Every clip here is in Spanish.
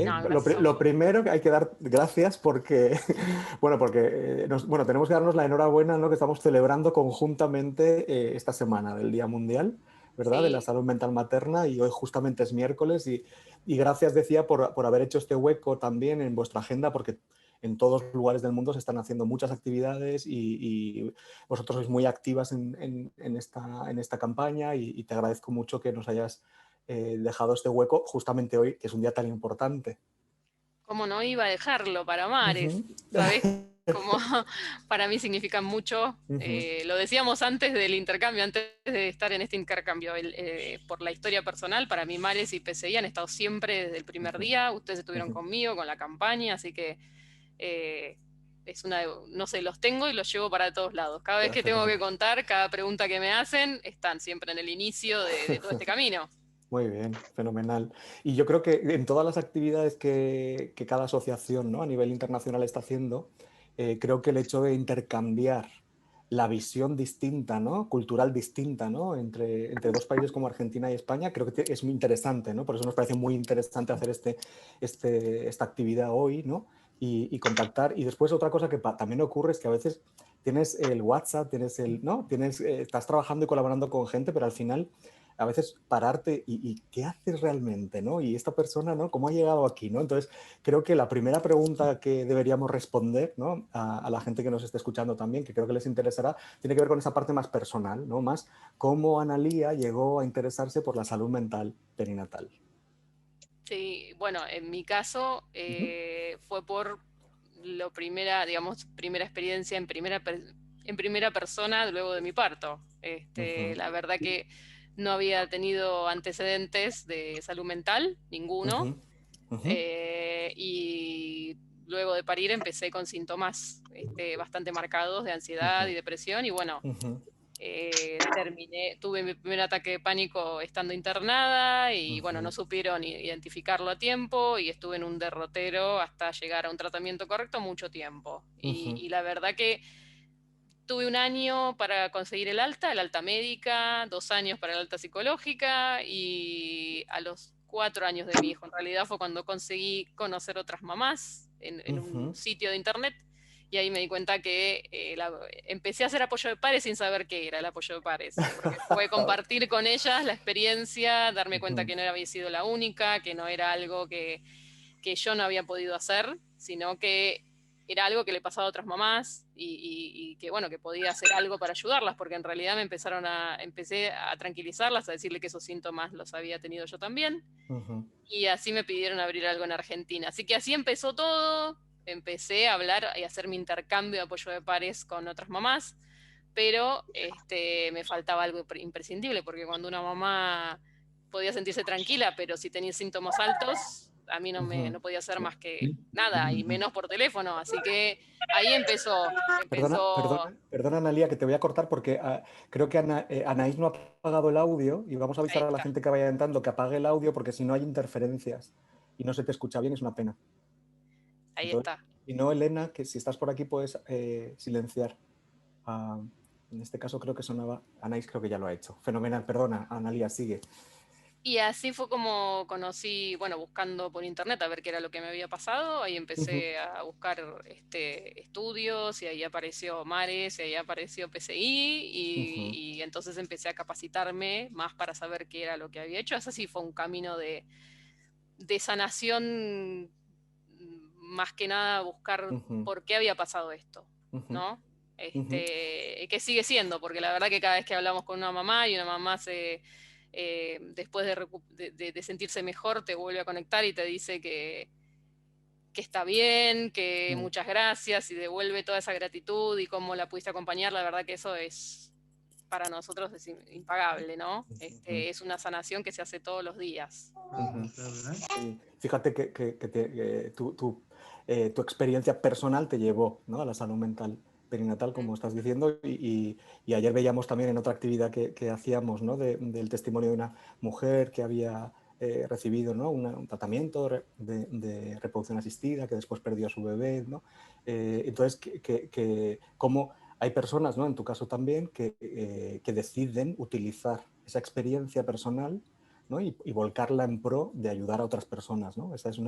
No, Lo, gracias a lo vos. primero que hay que dar gracias porque, bueno, tenemos que darnos la enhorabuena, ¿no? Que estamos celebrando conjuntamente esta semana del Día Mundial, ¿verdad? De la Sí, salud mental materna y hoy justamente es miércoles y gracias, decía, por haber hecho este hueco también en vuestra agenda porque en todos los lugares del mundo se están haciendo muchas actividades y vosotros sois muy activas en esta campaña y te agradezco mucho que nos hayas dejado este hueco justamente hoy, que es un día tan importante. cómo no iba a dejarlo para Mares. Ujú. ¿Sabés cómo para mí significan mucho? Ujú. Lo decíamos antes del intercambio, antes de estar en este intercambio, por la historia personal, para mí Mares y PCI han estado siempre desde el primer Ujú. día, ustedes estuvieron Ujú. conmigo con la campaña, así que eh, es una, no sé, los tengo y los llevo para todos lados. Cada vez que tengo que Fenomenal. contar, cada pregunta que me hacen, están siempre en el inicio de todo este camino. Muy bien, fenomenal. Y yo creo que en todas las actividades que cada asociación, ¿no? A nivel internacional está haciendo, creo que el hecho de intercambiar la visión distinta, ¿no? Cultural distinta, ¿no? Entre dos países como Argentina y España, creo que es muy interesante, ¿no? Por eso nos parece muy interesante hacer esta actividad hoy, ¿no? Y contactar. Y después otra cosa que también ocurre es que a veces tienes el WhatsApp, tienes ¿no? Estás trabajando y colaborando con gente, pero al final a veces pararte y qué haces realmente, ¿no? Y esta persona, ¿no? ¿Cómo ha llegado aquí, ¿no? Entonces, creo que la primera pregunta que deberíamos responder, ¿no? A la gente que nos esté escuchando también, que creo que les interesará, tiene que ver con esa parte más personal, ¿no? Más cómo Analía llegó a interesarse por la salud mental perinatal. Sí, bueno, en mi caso Ujú. fue por lo primera, digamos, primera experiencia en primera persona luego de mi parto. Ujú. La verdad que no había tenido antecedentes de salud mental, Ujú. ninguno, Ujú. y luego de parir empecé con síntomas bastante marcados de ansiedad y depresión y bueno, Ujú. tuve mi primer ataque de pánico estando internada y bueno, Ujú. no supieron identificarlo a tiempo y estuve en un derrotero hasta llegar a un tratamiento correcto mucho tiempo. Ujú. Y la verdad que tuve un año para conseguir el alta médica, 2 años para el alta psicológica y a los 4 años de mi hijo en realidad fue cuando conseguí conocer otras mamás en un Ujú. sitio de internet y ahí me di cuenta que empecé a hacer apoyo de pares sin saber qué era el apoyo de pares, porque fue compartir con ellas la experiencia, darme cuenta Ujú. que no había sido la única, que no era algo que yo no había podido hacer, sino que era algo que le pasaba a otras mamás y que bueno, que podía hacer algo para ayudarlas, porque en realidad empecé a tranquilizarlas, a decirle que esos síntomas los había tenido yo también, Ujú. y así me pidieron abrir algo en Argentina. Así que así empezó todo, empecé a hablar y a hacer mi intercambio de apoyo de pares con otras mamás, pero me faltaba algo imprescindible, porque cuando una mamá podía sentirse tranquila, pero si tenía síntomas altos, a mí Ujú. no podía hacer más que nada, y menos por teléfono. Así que ahí empezó, Perdona, Analia, que te voy a cortar porque creo que Anaís no ha apagado el audio y vamos a ahí avisar a la está, gente que vaya entrando que apague el audio porque si no hay interferencias y no se te escucha bien, es una pena. ahí Entonces, está. si no, Elena, que si estás por aquí puedes silenciar. Ah, en este caso creo que sonaba. Anaís creo que ya lo ha hecho. Fenomenal, perdona, Analia, sigue. Y así fue como conocí, bueno, buscando por internet a ver qué era lo que me había pasado, ahí Ujú. empecé a buscar estudios y ahí apareció Mares y ahí apareció PCI Ujú. y entonces empecé a capacitarme más para saber qué era lo que había hecho. Ese sí fue un camino de sanación, más que nada buscar Ujú. por qué había pasado esto, Ujú. ¿no? Ujú. Que sigue siendo, porque la verdad que cada vez que hablamos con una mamá y una mamá después de sentirse mejor, te vuelve a conectar y te dice que está bien, que Mm. muchas gracias y devuelve toda esa gratitud y cómo la pudiste acompañar, la verdad que eso es para nosotros es impagable, ¿no? Ujú. Es una sanación que se hace todos los días. Ujú. Sí. Fíjate que tu experiencia personal te llevó, ¿no? A la salud mental perinatal, como estás diciendo, y ayer veíamos también en otra actividad que hacíamos, ¿no? Del testimonio de una mujer que había recibido, ¿no? Un tratamiento de reproducción asistida, que después perdió a su bebé, ¿no? Entonces, cómo hay personas, ¿no? En tu caso también, que deciden utilizar esa experiencia personal, ¿no? Y volcarla en pro de ayudar a otras personas, ¿no? Esa es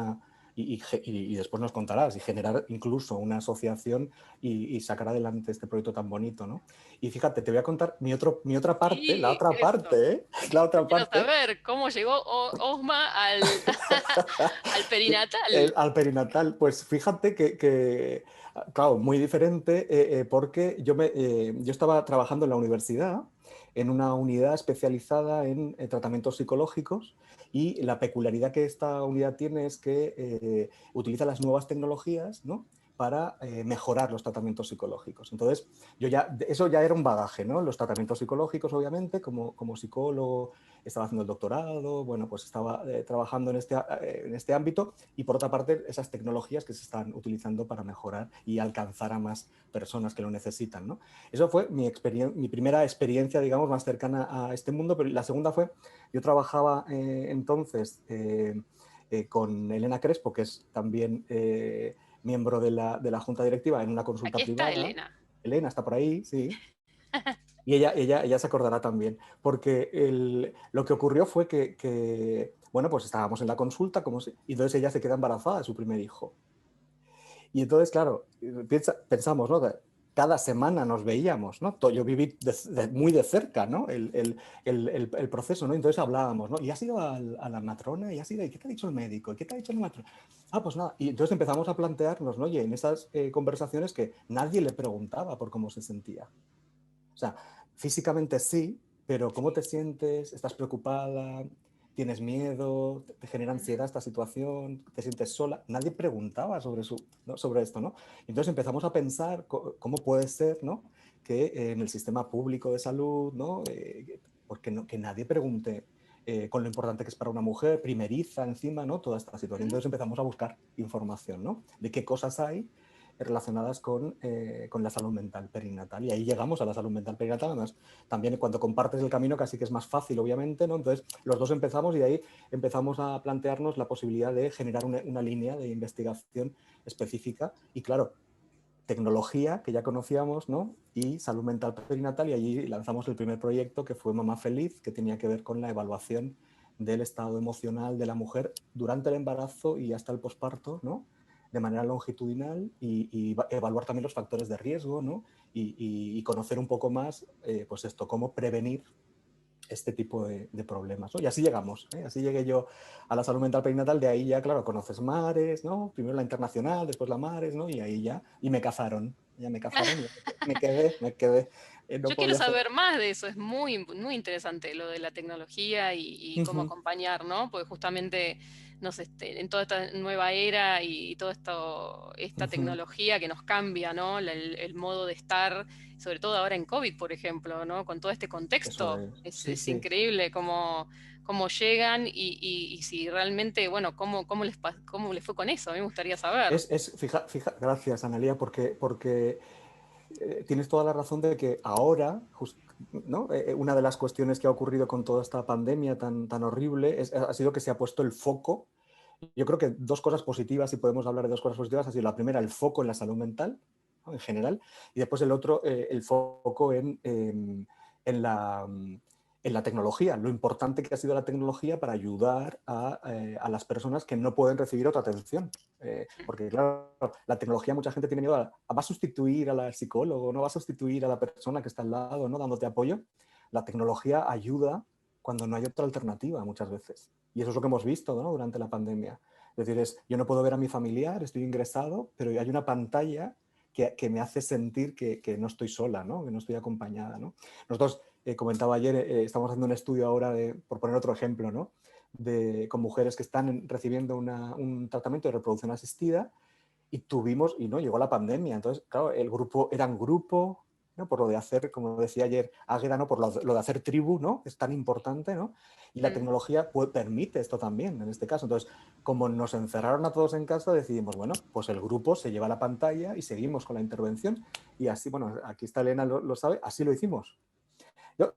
y después nos contarás, y generar incluso una asociación y sacar adelante este proyecto tan bonito, ¿no? Y fíjate, te voy a contar mi otra parte, la Sí, otra eso. parte, ¿eh? La Yo otra quiero parte. saber cómo llegó Osma al, al perinatal. Al perinatal, pues fíjate claro, muy diferente porque yo estaba trabajando en la universidad, en una unidad especializada en tratamientos psicológicos y la peculiaridad que esta unidad tiene es que utiliza las nuevas tecnologías, ¿no? Para mejorar los tratamientos psicológicos. Entonces, eso ya era un bagaje, ¿no? Los tratamientos psicológicos, obviamente, como psicólogo, estaba haciendo el doctorado, bueno, pues estaba trabajando en este ámbito y por otra parte esas tecnologías que se están utilizando para mejorar y alcanzar a más personas que lo necesitan, ¿no? Eso fue mi primera experiencia, digamos, más cercana a este mundo, pero la segunda fue, yo trabajaba entonces con Elena Crespo, que es también miembro de la Junta Directiva en una consulta Aquí está privada. Elena. Elena está por ahí, sí. Y ella se acordará también, porque lo que ocurrió fue bueno, pues estábamos en la consulta y entonces ella se queda embarazada de su primer hijo. Y entonces, claro, pensamos, ¿no? Cada semana nos veíamos, ¿no? Yo viví muy de cerca, ¿no? El proceso, ¿no? Entonces hablábamos, ¿no? ¿Y has ido a la matrona? ¿Y has ido? ¿Y qué te ha dicho el médico? ¿Y qué te ha dicho la matrona? Ah, pues nada. Y entonces empezamos a plantearnos, ¿no? Y en esas conversaciones que nadie le preguntaba por cómo se sentía. O sea, físicamente sí, pero ¿cómo te sientes? ¿Estás preocupada? ¿Tienes miedo? ¿Te genera ansiedad esta situación? ¿Te sientes sola? Nadie preguntaba ¿no? sobre esto, ¿no? Entonces empezamos a pensar cómo puede ser, ¿no? Que en el sistema público de salud, ¿no? Porque no, que nadie pregunte con lo importante que es para una mujer, primeriza encima, ¿no? Toda esta situación. Entonces empezamos a buscar información, ¿no? De qué cosas hay relacionadas con la salud mental perinatal. Y ahí llegamos a la salud mental perinatal. Además, también cuando compartes el camino casi que es más fácil, obviamente, ¿no? Entonces, los dos empezamos y de ahí empezamos a plantearnos la posibilidad de generar una línea de investigación específica. Y claro, tecnología que ya conocíamos, ¿no? Y salud mental perinatal, y allí lanzamos el primer proyecto que fue Mamá Feliz, que tenía que ver con la evaluación del estado emocional de la mujer durante el embarazo y hasta el posparto, ¿no? De manera longitudinal y evaluar también los factores de riesgo, ¿no? Y conocer un poco más, pues esto, cómo prevenir este tipo de problemas, ¿no? Y así llegamos, ¿eh? Así llegué yo a la salud mental perinatal, de ahí ya, claro, conoces Mares, ¿no? Primero la internacional, después la Mares, ¿no? Y ahí y me cazaron, y me quedé, no Yo quiero podía hacer. saber más de eso, es muy, muy interesante lo de la tecnología y cómo Ujú, acompañar, ¿no? Porque justamente, no sé, en toda esta nueva era y todo esto, esta ujú. tecnología que nos cambia, ¿no? El modo de estar, sobre todo ahora en COVID, por ejemplo, ¿no? Con todo este Eso contexto, es, sí, es sí. increíble cómo llegan y si realmente, bueno, cómo les fue con eso, a mí me gustaría saber. Gracias, Analia, porque tienes toda la razón de que ahora, ¿no? Una de las cuestiones que ha ocurrido con toda esta pandemia tan horrible ha sido que se ha puesto el foco. Yo creo que dos cosas positivas, si podemos hablar de dos cosas positivas, ha sido la primera, el foco en la salud mental, ¿no? En general, y después el otro, el foco en la tecnología, lo importante que ha sido la tecnología para ayudar a las personas que no pueden recibir otra atención. Porque, claro, la tecnología, mucha gente tiene miedo va a sustituir al psicólogo, no va a sustituir a la persona que está al lado, ¿no? Dándote apoyo. La tecnología ayuda cuando no hay otra alternativa muchas veces. Y eso es lo que hemos visto, ¿no? Durante la pandemia. Es decir, yo no puedo ver a mi familiar, estoy ingresado, pero hay una pantalla que me hace sentir que no estoy sola, ¿no? Que no estoy acompañada, ¿no? Nosotros, comentaba ayer, estamos haciendo un estudio ahora, por poner otro ejemplo, ¿no? Con mujeres que están recibiendo un tratamiento de reproducción asistida y no, llegó la pandemia. Entonces, claro, eran grupo, ¿no? Por lo de hacer, como decía ayer Águeda, ¿no? Por lo de hacer tribu, ¿no? Es tan importante, ¿no? Y la Mm. tecnología permite esto también, en este caso. Entonces, como nos encerraron a todos en casa, decidimos, bueno, pues el grupo se lleva la pantalla y seguimos con la intervención. Y así, bueno, aquí está Elena, lo sabe, así lo hicimos.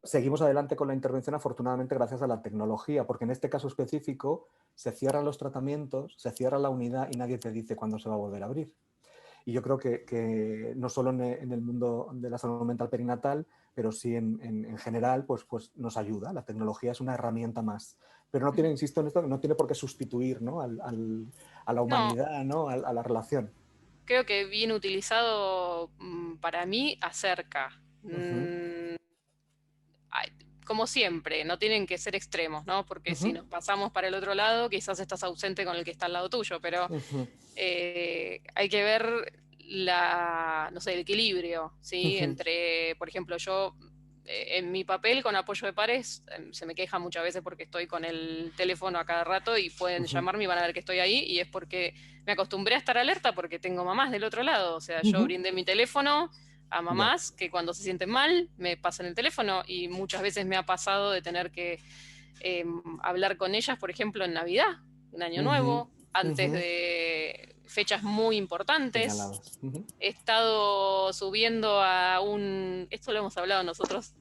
Seguimos adelante con la intervención, afortunadamente, gracias a la tecnología, porque en este caso específico se cierran los tratamientos, se cierra la unidad y nadie te dice cuándo se va a volver a abrir. Y yo creo que no solo en el mundo de la salud mental perinatal, pero sí en general pues nos ayuda. La tecnología es una herramienta más. Pero no tiene, insisto en esto, no tiene por qué sustituir, ¿no? A la No, humanidad, ¿no? A la relación. creo que bien utilizado, para mí acerca. Ujú, Ay, como siempre, no tienen que ser extremos, ¿no? Porque si ujú, nos pasamos para el otro lado, quizás estás ausente con el que está al lado tuyo, pero ujú, hay que ver no sé, el equilibrio, ¿sí? ujú, Entre, por ejemplo, yo en mi papel con apoyo de pares, se me queja muchas veces porque estoy con el teléfono a cada rato y pueden ujú, llamarme y van a ver que estoy ahí, y es porque me acostumbré a estar alerta porque tengo mamás del otro lado, o sea, yo ujú. brindé mi teléfono a Ya. mamás que cuando se sienten mal me pasan el teléfono, y muchas veces me ha pasado de tener que hablar con ellas, por ejemplo, en Navidad, en Año Ujú, Nuevo, antes ujú. de fechas muy importantes. Señaladas. Ujú, He estado subiendo a esto lo hemos hablado nosotros,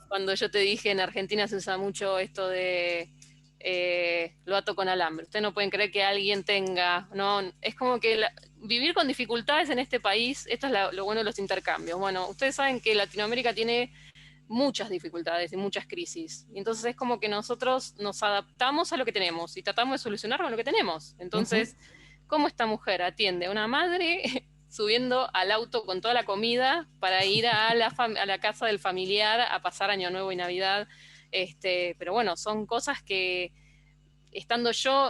cuando yo te dije en Argentina se usa mucho esto de lo ato con alambre. Ustedes no pueden creer que alguien tenga, no, es como que vivir con dificultades en este país, esto es lo bueno de los intercambios. Bueno, ustedes saben que Latinoamérica tiene muchas dificultades y muchas crisis. Y entonces es como que nosotros nos adaptamos a lo que tenemos y tratamos de solucionar con lo que tenemos. ujú, Entonces, ¿cómo esta mujer atiende a una madre subiendo al auto con toda la comida para ir a la casa del familiar a pasar Año Nuevo y Navidad? Pero bueno, son cosas que estando yo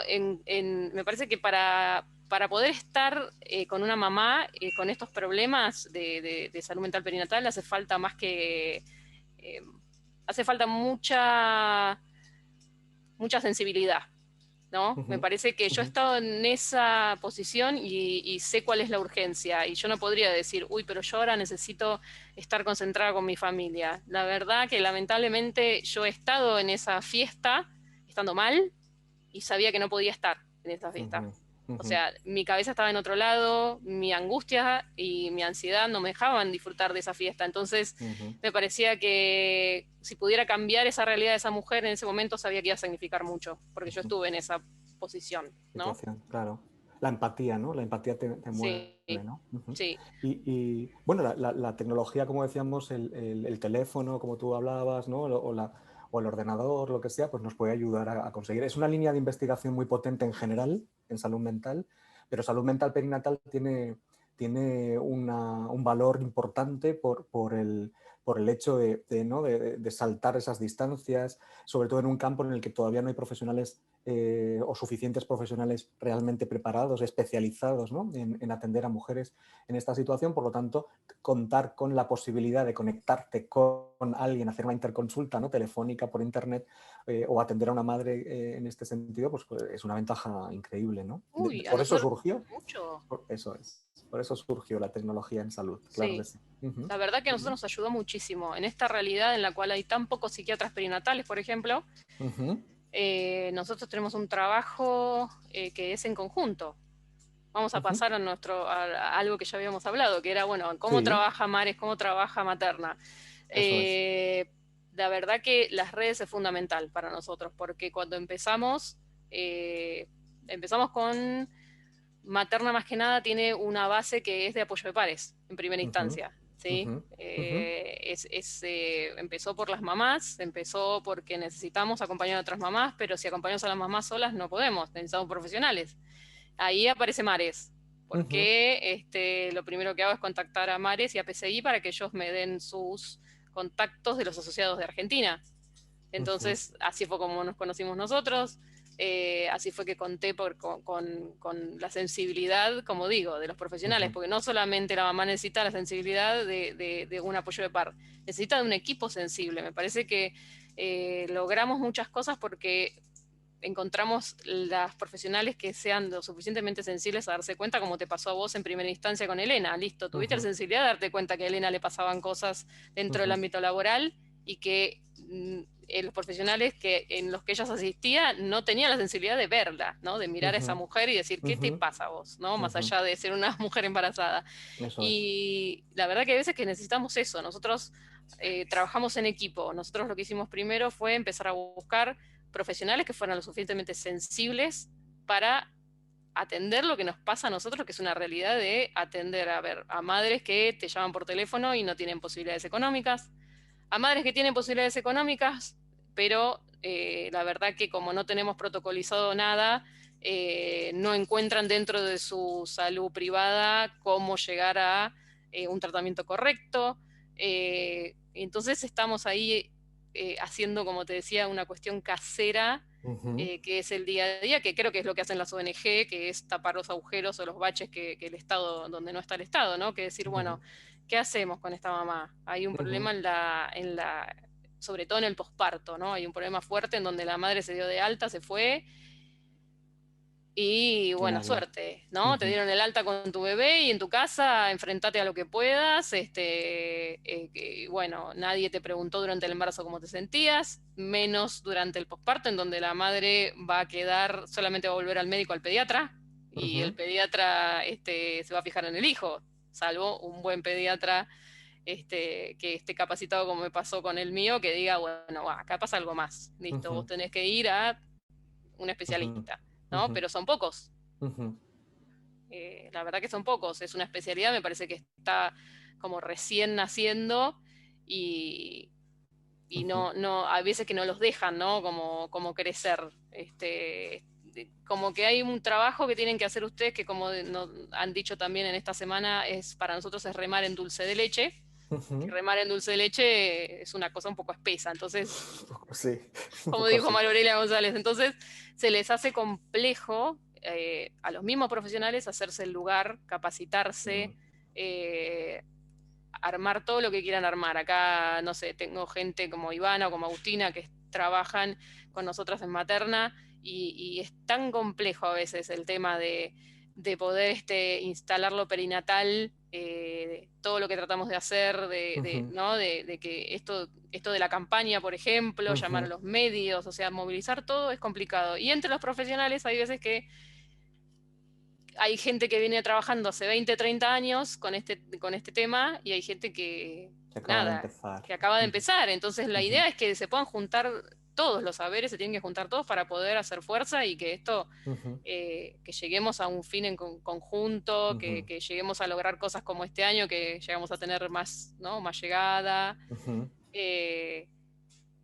me parece que para poder estar con una mamá con estos problemas de salud mental perinatal hace falta más que eh, hace falta mucha sensibilidad, ¿no? Me ujú, parece que yo he ujú, estado en esa posición y sé cuál es la urgencia, y yo no podría decir, uy, pero yo ahora necesito estar concentrada con mi familia. La verdad que lamentablemente yo he estado en esa fiesta estando mal y sabía que no podía estar en esa fiesta. ujú, O ujú, sea, mi cabeza estaba en otro lado, mi angustia y mi ansiedad no me dejaban disfrutar de esa fiesta. Entonces, ujú. me parecía que si pudiera cambiar esa realidad de esa mujer en ese momento, sabía que iba a significar mucho, porque yo Ujú. estuve en esa posición, ¿no? Situación, claro. La empatía, ¿no? La empatía te mueve, Sí, ¿no? Ujú. sí. Bueno, la tecnología, como decíamos, el teléfono, como tú hablabas, ¿no? O el ordenador, lo que sea, pues nos puede ayudar a conseguir. Es una línea de investigación muy potente en general, en salud mental, pero salud mental perinatal tiene un valor importante por el hecho ¿no? de saltar esas distancias, sobre todo en un campo en el que todavía no hay profesionales o suficientes profesionales realmente preparados, especializados, ¿no? en atender a mujeres en esta situación. Por lo tanto, contar con la posibilidad de conectarte con alguien, hacer una interconsulta, ¿no? telefónica por internet, o atender a una madre en este sentido, pues es una ventaja increíble. ¿No? Uy, a Por eso nosotros surgió, mucho. eso es, por eso surgió la tecnología en salud, claro que Sí. sí. Ujú, La verdad que a nosotros nos ayudó muchísimo. En esta realidad en la cual hay tan pocos psiquiatras perinatales, por ejemplo, ujú, nosotros tenemos un trabajo que es en conjunto. Vamos a ujú. pasar a algo que ya habíamos hablado, que era, bueno, cómo Sí, trabaja Mares, cómo trabaja Materna. eso es. Eh, la verdad que las redes es fundamental para nosotros, porque cuando empezamos con Materna, más que nada tiene una base que es de apoyo de pares, en primera Ujú, instancia. ¿Sí? ujú, ujú, Empezó por las mamás, empezó porque necesitamos acompañar a otras mamás, pero si acompañamos a las mamás solas no podemos, necesitamos profesionales. Ahí aparece Mares, ujú, porque lo primero que hago es contactar a Mares y a PCI para que ellos me den sus contactos de los asociados de Argentina. ujú, Entonces, así fue como nos conocimos nosotros, así fue que conté con la sensibilidad, como digo, de los profesionales, ujú. porque no solamente la mamá necesita la sensibilidad de un apoyo de par, necesita de un equipo sensible. Me parece que logramos muchas cosas porque encontramos las profesionales que sean lo suficientemente sensibles a darse cuenta, como te pasó a vos en primera instancia con Elena. Listo, tuviste la Ujú, sensibilidad de darte cuenta que a Elena le pasaban cosas dentro del ujú, ámbito laboral y que los profesionales en los que ellas asistían no tenían la sensibilidad de verla, ¿no? De mirar a esa ujú, mujer y decir, ¿qué te ujú, pasa a vos? ¿No? Más ujú. allá de ser una mujer embarazada. Eso es. Y la verdad que hay veces que necesitamos eso. Nosotros trabajamos en equipo. Nosotros lo que hicimos primero fue empezar a buscar profesionales que fueran lo suficientemente sensibles para atender lo que nos pasa a nosotros, que es una realidad de atender a madres que te llaman por teléfono y no tienen posibilidades económicas, a madres que tienen posibilidades económicas, pero la verdad que como no tenemos protocolizado nada, no encuentran dentro de su salud privada cómo llegar a un tratamiento correcto. Entonces estamos ahí haciendo, como te decía, una cuestión casera, Ujú, que es el día a día, que creo que es lo que hacen las ONG, que es tapar los agujeros o los baches que el Estado, donde no está el Estado, ¿no? Que decir, ujú, bueno, ¿qué hacemos con esta mamá? Hay un ujú, problema sobre todo en el posparto, ¿no? Hay un problema fuerte en donde la madre se dio de alta, se fue, y y buena nadie. suerte, ¿no? Te Ujú, dieron el alta con tu bebé y en tu casa enfrentate a lo que puedas. Bueno, nadie te preguntó durante el embarazo cómo te sentías, menos durante el posparto, en donde la madre va a quedar, solamente va a volver al médico, al pediatra, y el ujú, pediatra se va a fijar en el hijo, salvo un buen pediatra que esté capacitado como me pasó con el mío, que diga, bueno, acá pasa algo más, listo, vos ujú, tenés que ir a un ujú, especialista, ¿no? ujú, Pero son pocos. ujú, La verdad que son pocos, es una especialidad, me parece que está como recién naciendo y, y ujú. no, a veces que no los dejan, ¿no? Como crecer. Como que hay un trabajo que tienen que hacer ustedes que como han dicho también en esta semana, para nosotros es remar en dulce de leche, que Ujú. remar en dulce de leche es una cosa un poco espesa, entonces, Sí, un como poco dijo sí. María Aurelia González, entonces se les hace complejo a los mismos profesionales hacerse el lugar, Mm, capacitarse, eh, armar todo lo que quieran armar. Acá, no sé, tengo gente como Ivana o como Agustina que trabajan con nosotras en Materna y es tan complejo a veces el tema de poder instalar lo perinatal, todo lo que tratamos de hacer, ujú, ¿no? De que esto de la campaña, por ejemplo, llamar a ujú, los medios, o sea, movilizar todo es complicado. Y entre los profesionales hay veces que hay gente que viene trabajando hace 20, 30 años con este tema y hay gente que, se acaba de nada, empezar. que acaba de Ujú, empezar. Entonces la ujú, idea es que se puedan juntar todos los saberes, se tienen que juntar todos para poder hacer fuerza y que esto, ujú, que lleguemos a un fin en conjunto, ujú, que lleguemos a lograr cosas como este año, que llegamos a tener más, ¿no? Más llegada. ujú, Eh,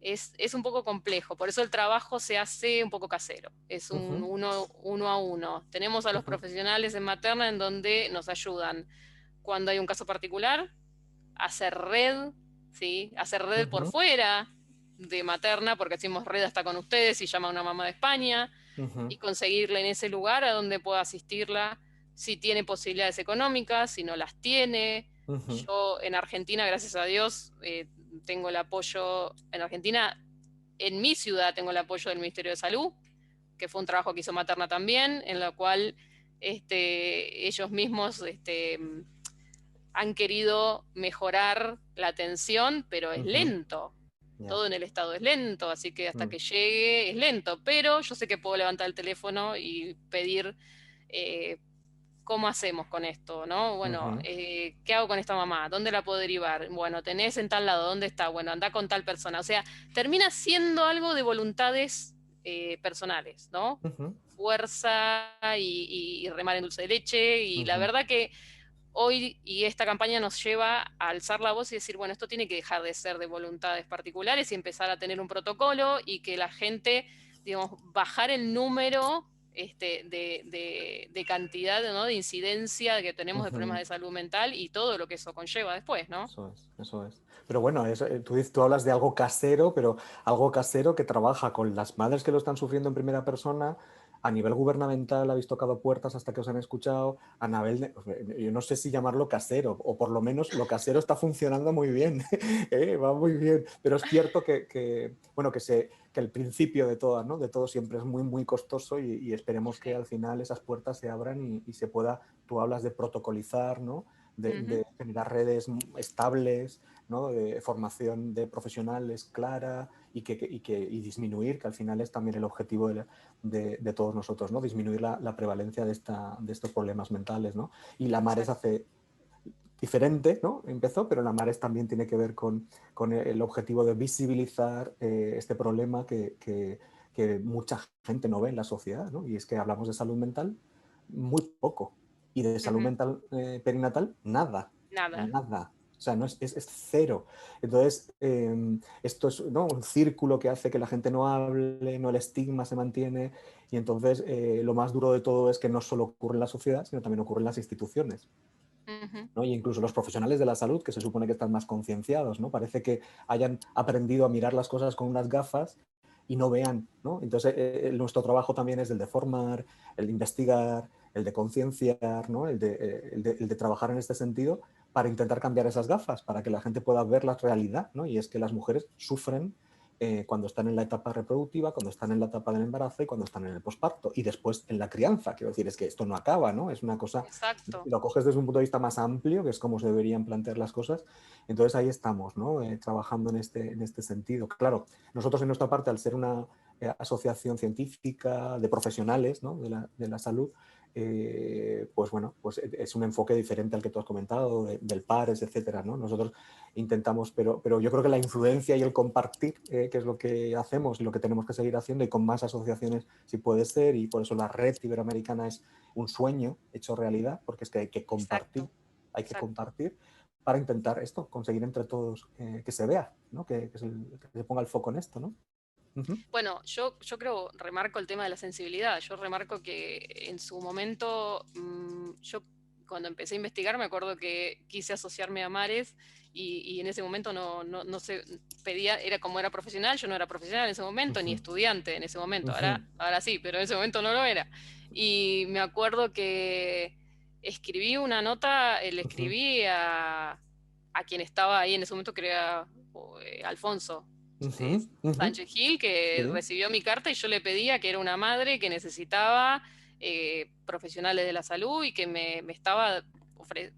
es un poco complejo, por eso el trabajo se hace un poco casero, es un ujú, uno a uno. Tenemos a los ujú, profesionales en materna en donde nos ayudan cuando hay un caso particular, a hacer red, ¿sí? Hacer red por ujú, fuera de materna, porque hacemos red hasta con ustedes y llama a una mamá de España, ujú, y conseguirla en ese lugar a donde pueda asistirla, si tiene posibilidades económicas, si no las tiene. ujú, Yo en Argentina, gracias a Dios, tengo el apoyo, en Argentina, en mi ciudad tengo el apoyo del Ministerio de Salud, que fue un trabajo que hizo Materna también, en la cual ellos mismos han querido mejorar la atención, pero es ujú. lento. Ya. Todo en el estado es lento, así que hasta Mm, que llegue es lento, pero yo sé que puedo levantar el teléfono y pedir eh, cómo hacemos con esto, ¿no? Bueno, ujú, ¿qué hago con esta mamá? ¿Dónde la puedo derivar? Bueno, tenés en tal lado, ¿dónde está? Bueno, anda con tal persona. O sea, termina siendo algo de voluntades personales, ¿no? ujú, Fuerza y remar en dulce de leche. Y la ujú, verdad que hoy y esta campaña nos lleva a alzar la voz y decir, bueno, esto tiene que dejar de ser de voluntades particulares y empezar a tener un protocolo y que la gente, digamos, bajar el número de cantidad, ¿no? De incidencia que tenemos de problemas ujú. de salud mental y todo lo que eso conlleva después, ¿no? Eso es, eso es. Pero bueno, tú hablas de algo casero, pero algo casero que trabaja con las madres que lo están sufriendo en primera persona. A nivel gubernamental habéis tocado puertas hasta que os han escuchado. A nivel yo no sé si llamarlo casero, o por lo menos lo casero está funcionando muy bien, va muy bien. Pero es cierto bueno, que el principio de todo, ¿no? De todo siempre es muy, muy costoso y esperemos que Sí. al final esas puertas se abran y se pueda, tú hablas de protocolizar, ¿no? Ujú. De generar redes estables, ¿no? De formación de profesionales clara y disminuir, que al final es también el objetivo de todos nosotros, ¿no? Disminuir la prevalencia de estos problemas mentales, ¿no? Y la Mares Exacto. hace diferente, ¿no? Empezó, pero la Mares también tiene que ver con el objetivo de visibilizar este problema que mucha gente no ve en la sociedad, ¿no? Y es que hablamos de salud mental muy poco y de salud Ujú. mental perinatal nada, Nada. nada. O sea, no es cero. Entonces, esto es, ¿no?, un círculo que hace que la gente no hable, no, el estigma se mantiene, y entonces lo más duro de todo es que no solo ocurre en la sociedad, sino también ocurre en las instituciones. Ujú. ¿No? Y incluso los profesionales de la salud, que se supone que están más concienciados, ¿no? Parece que hayan aprendido a mirar las cosas con unas gafas y no vean, ¿no? Entonces, nuestro trabajo también es el de formar, el de investigar, el de concienciar, ¿no? El de trabajar en este sentido para intentar cambiar esas gafas, para que la gente pueda ver la realidad, ¿no? Y es que las mujeres sufren cuando están en la etapa reproductiva, cuando están en la etapa del embarazo y cuando están en el posparto. Y después en la crianza, quiero decir, es que esto no acaba, ¿no? Es una cosa, Exacto. lo coges desde un punto de vista más amplio, que es cómo se deberían plantear las cosas. Entonces ahí estamos, ¿no? Trabajando en este sentido. Claro, nosotros en nuestra parte, al ser una asociación científica de profesionales, ¿no?, de la salud, pues bueno, pues es un enfoque diferente al que tú has comentado, del PARES, etcétera, ¿no? Nosotros intentamos, pero yo creo que la influencia y el compartir, que es lo que hacemos y lo que tenemos que seguir haciendo, y con más asociaciones si puede ser, y por eso la red iberoamericana es un sueño hecho realidad, porque es que Exacto. hay que Exacto. compartir para intentar esto, conseguir entre todos que se vea, ¿no? Que se ponga el foco en esto, ¿no? Ujú, Bueno, yo creo, remarco el tema de la sensibilidad. Yo remarco que en su momento, yo cuando empecé a investigar me acuerdo que quise asociarme a Mares y en ese momento no se pedía, era como era profesional, yo no era profesional en ese momento, ni ujú, estudiante en ese momento, ujú, ahora sí, pero en ese momento no lo era. Y me acuerdo que escribí una nota, le ujú, escribí a quien estaba ahí en ese momento, que era Alfonso. ujú, eh, ujú. Sánchez Gil, que Sí. recibió mi carta y yo le pedía que era una madre que necesitaba profesionales de la salud y que me estaba,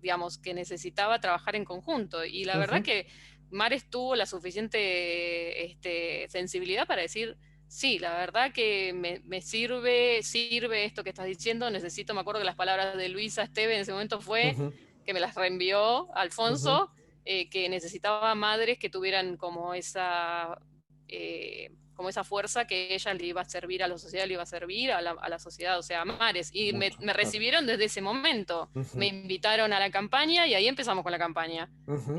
digamos, que necesitaba trabajar en conjunto. Y la verdad Ujú, que Mares tuvo la suficiente sensibilidad para decir, sí, la verdad que me sirve esto que estás diciendo, necesito, me acuerdo que las palabras de Luisa Esteve en ese momento fue ujú, que me las reenvió ujú, Alfonso, que necesitaba madres que tuvieran como esa fuerza que ella le iba a servir a la sociedad, le iba a servir a la sociedad, o sea, a Mares. Y mucho, me claro. recibieron desde ese momento. Me Ujú, invitaron a la campaña y ahí empezamos con la campaña. ujú,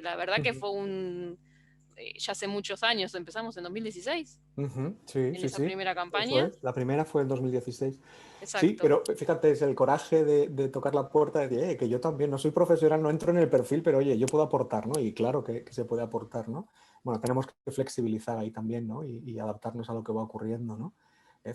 La verdad que ujú, fue ya hace muchos años, empezamos en 2016, ujú. Sí, en sí, esa sí. primera Eso campaña. es. La primera fue en 2016. Sí, Exacto, pero fíjate, es el coraje de tocar la puerta y decir, que yo también no soy profesional, no entro en el perfil, pero oye, yo puedo aportar, ¿no? Y claro que se puede aportar, ¿no? Bueno, tenemos que flexibilizar ahí también, ¿no? Y adaptarnos a lo que va ocurriendo, ¿no?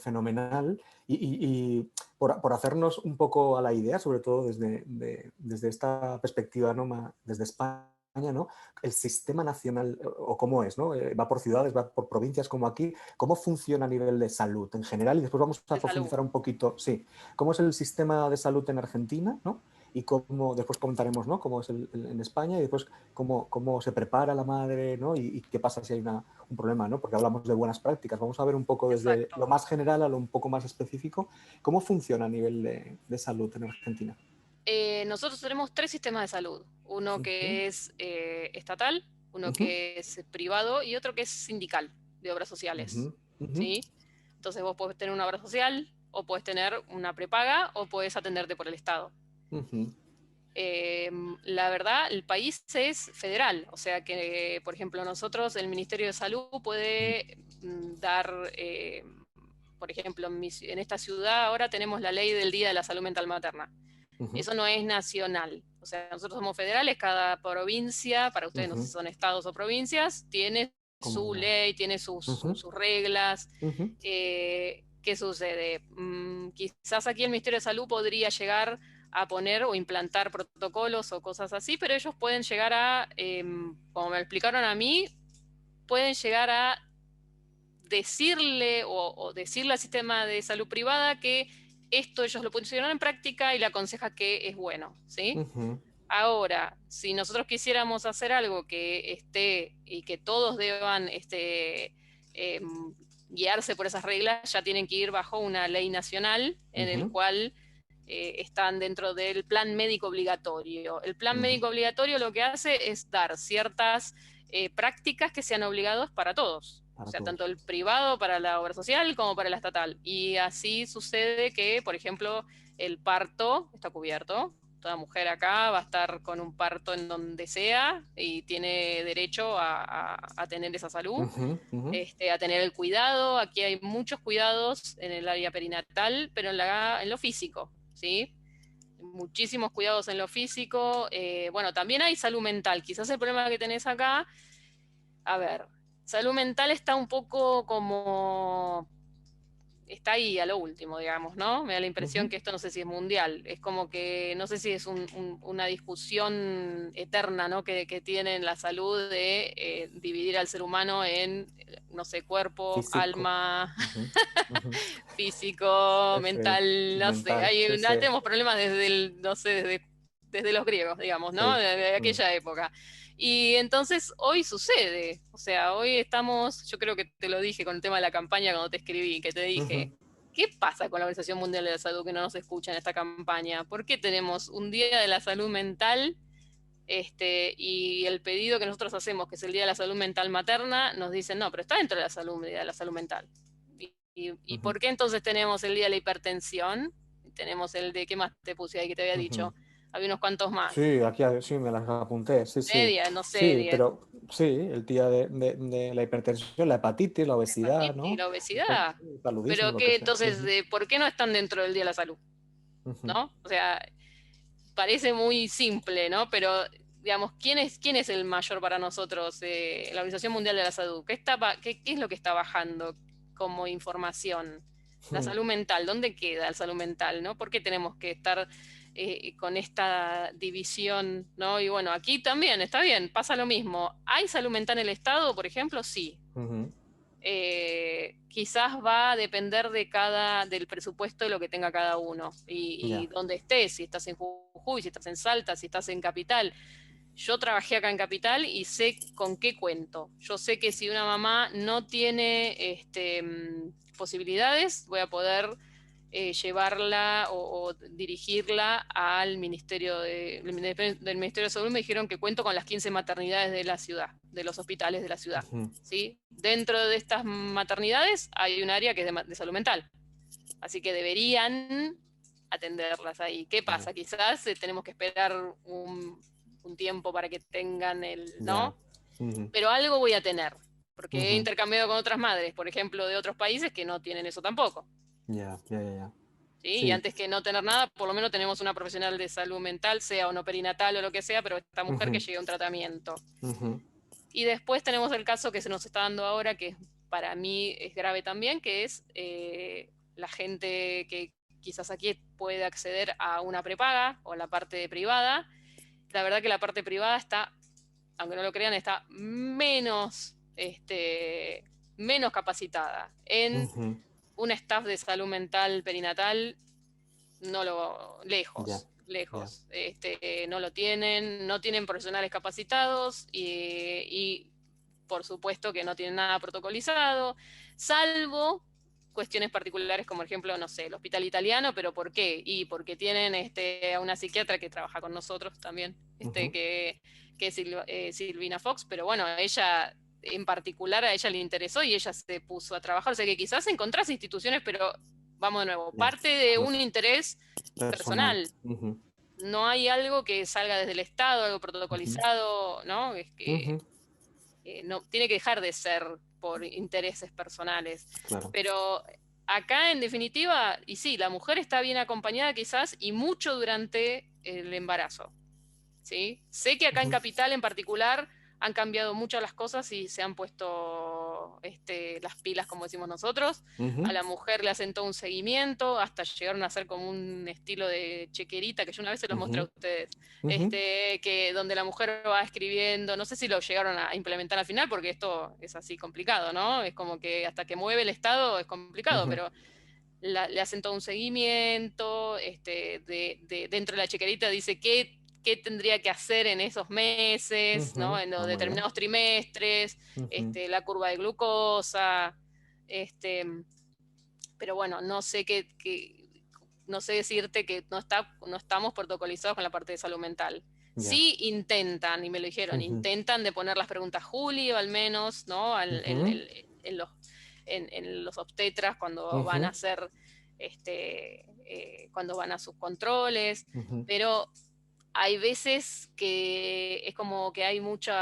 Fenomenal. Y por hacernos un poco a la idea, sobre todo desde esta perspectiva, ¿no?, desde España, ¿no? El sistema nacional, o cómo es, ¿no? Va por ciudades, va por provincias como aquí. ¿Cómo funciona a nivel de salud en general? Y después vamos a de salud. profundizar un poquito, sí, cómo es el sistema de salud en Argentina, ¿no? Y cómo, después comentaremos, ¿no?, cómo es en España, y después cómo se prepara la madre, ¿no? Y qué pasa si hay un problema, ¿no? Porque hablamos de buenas prácticas. Vamos a ver un poco desde Exacto. lo más general a lo un poco más específico, cómo funciona a nivel de salud en Argentina. Nosotros tenemos tres sistemas de salud. Uno Ujú, que es estatal, uno ujú, que es privado y otro que es sindical, de obras sociales. ujú, ujú, ¿Sí? Entonces vos podés tener una obra social, o podés tener una prepaga, o podés atenderte por el Estado. ujú, La verdad, el país es federal, o sea que, por ejemplo, nosotros, el Ministerio de Salud puede dar, por ejemplo, en esta ciudad ahora tenemos la ley del Día de la Salud Mental Materna. ujú, Eso no es nacional. O sea, nosotros somos federales, cada provincia, para ustedes no sé si ujú. son estados o provincias, tiene su Comunidad. ley, tiene sus Ujú, reglas. ujú, ¿Qué sucede? Quizás aquí el Ministerio de Salud podría llegar a poner o implantar protocolos o cosas así, pero ellos pueden llegar a, como me explicaron a mí, pueden llegar a decirle o decirle al sistema de salud privada que esto ellos lo pusieron en práctica y le aconseja que es bueno, ¿sí? ujú, Ahora, si nosotros quisiéramos hacer algo que esté y que todos deban eh, guiarse por esas reglas, ya tienen que ir bajo una ley nacional en el ujú, cual están dentro del plan médico obligatorio. El plan ujú, médico obligatorio lo que hace es dar ciertas prácticas que sean obligadas para todos. O para sea, tanto todos. el privado para la obra social como para la estatal. Y así sucede que, por ejemplo, el parto está cubierto toda mujer acá va a estar con un parto en donde sea y tiene derecho a tener esa salud, a tener el cuidado. Aquí hay muchos cuidados en el área perinatal, pero en lo físico, ¿sí? Muchísimos cuidados en lo físico. Bueno, también hay salud mental. Quizás el problema que tenés acá, a ver, salud mental está un poco como está ahí a lo último, digamos, ¿no? Me da la impresión que esto no sé si es mundial, es como que no sé si es una discusión eterna, ¿no? Que tienen la salud de dividir al ser humano en, no sé, cuerpo, Físico. alma, Ujú. físico, Eso es, mental, no sé, mental, sí, sí. tenemos problemas desde no sé, desde los griegos, digamos, ¿no? Sí. De aquella época. Y entonces hoy sucede, o sea, hoy estamos, yo creo que te lo dije con el tema de la campaña cuando te escribí, que te dije, Ujú. ¿qué pasa con la Organización Mundial de la Salud que no nos escucha en esta campaña? ¿Por qué tenemos un Día de la Salud Mental y el pedido que nosotros hacemos, que es el Día de la Salud Mental Materna, nos dicen, no, pero está dentro de la salud mental? ¿Y Ujú. por qué entonces tenemos el Día de la Hipertensión? Tenemos el de, ¿qué más te puse ahí que te había Ujú. dicho? Había unos cuantos más. Sí, aquí sí me las apunté, sí, sí. Media, no sé, Sí, 10. pero sí, el día de la hipertensión, la hepatitis, la obesidad, Hepatitis, ¿no? la obesidad. El paludismo, Pero lo que que sea. entonces, Ujú. ¿por qué no están dentro del Día de la Salud? Ujú. ¿No? O sea, parece muy simple, ¿no? Pero, digamos, quién es el mayor para nosotros? La Organización Mundial de la Salud. ¿Qué es lo que está bajando como información? La Ujú. salud mental, ¿dónde queda la salud mental, no? ¿Por qué tenemos que estar con esta división, ¿no? Y bueno, aquí también, está bien, pasa lo mismo. ¿Hay salud mental en el Estado, por ejemplo? Sí. Ujú. Quizás va a depender del presupuesto de lo que tenga cada uno y Ya. dónde estés, si estás en Jujuy, si estás en Salta, si estás en Capital. Yo trabajé acá en Capital y sé con qué cuento. Yo sé que si una mamá no tiene posibilidades, voy a poder llevarla o dirigirla al del Ministerio de Salud. Me dijeron que cuento con las 15 maternidades de la ciudad, de los hospitales de la ciudad. Ujú. ¿Sí? Dentro de estas maternidades hay un área que es de salud mental. Así que deberían atenderlas ahí. ¿Qué Ya. pasa? Quizás tenemos que esperar un tiempo para que tengan Ya. ¿no? Ujú. Pero algo voy a tener, porque he Ujú. intercambiado con otras madres, por ejemplo, de otros países que no tienen eso tampoco. Ya, ya, ya, ya. ¿Sí? Y Sí. antes que no tener nada, por lo menos tenemos una profesional de salud mental, sea o no perinatal o lo que sea, pero esta mujer que Ujú. llegue a un tratamiento. Ujú. Y después tenemos el caso que se nos está dando ahora, que para mí es grave también, que es la gente que quizás aquí puede acceder a una prepaga o la parte privada. La verdad que la parte privada está, aunque no lo crean, está menos capacitada. En Ujú. un staff de salud mental perinatal, Ya, lejos, ya. lejos. No lo tienen, no tienen profesionales capacitados y por supuesto que no tienen nada protocolizado, salvo cuestiones particulares como, por ejemplo, no sé, el hospital italiano, pero ¿por qué? Y porque tienen a una psiquiatra que trabaja con nosotros también, Ujú. que es Silvina Fox, pero bueno, ella en particular a ella le interesó y ella se puso a trabajar, o sea que quizás encontrás instituciones, pero vamos de nuevo, Ya. parte de un Pues interés personal. personal. Ujú. No hay algo que salga desde el Estado, algo Ujú. protocolizado, ¿no? Es que Ujú. no, tiene que dejar de ser por intereses personales. Claro. Pero acá, en definitiva, y sí, la mujer está bien acompañada quizás y mucho durante el embarazo. ¿Sí? Sé que acá en Ujú. Capital en particular han cambiado mucho las cosas y se han puesto las pilas, como decimos nosotros. A Ujú. la mujer le hacen todo un seguimiento, hasta llegaron a hacer como un estilo de chequerita, que yo una vez se los mostré a Ujú. ustedes, Ujú. que donde la mujer va escribiendo, no sé si lo llegaron a implementar al final, porque esto es así complicado, ¿no? Es como que hasta que mueve el Estado es complicado, Ujú. pero le hacen todo un seguimiento, dentro de la chequerita dice qué tendría que hacer en esos meses, ¿no? Ujú. En Ah, los muy bien. determinados trimestres, Ujú. la curva de glucosa, este, pero bueno, no sé decirte que no estamos protocolizados con la parte de salud mental. Ya. Sí intentan, y me lo dijeron, Ujú. intentan de poner las preguntas Julio al menos, ¿no? Ujú. En los obstetras cuando van a Ujú. hacer, cuando van a sus controles, Ujú. pero hay veces que es como que hay muchos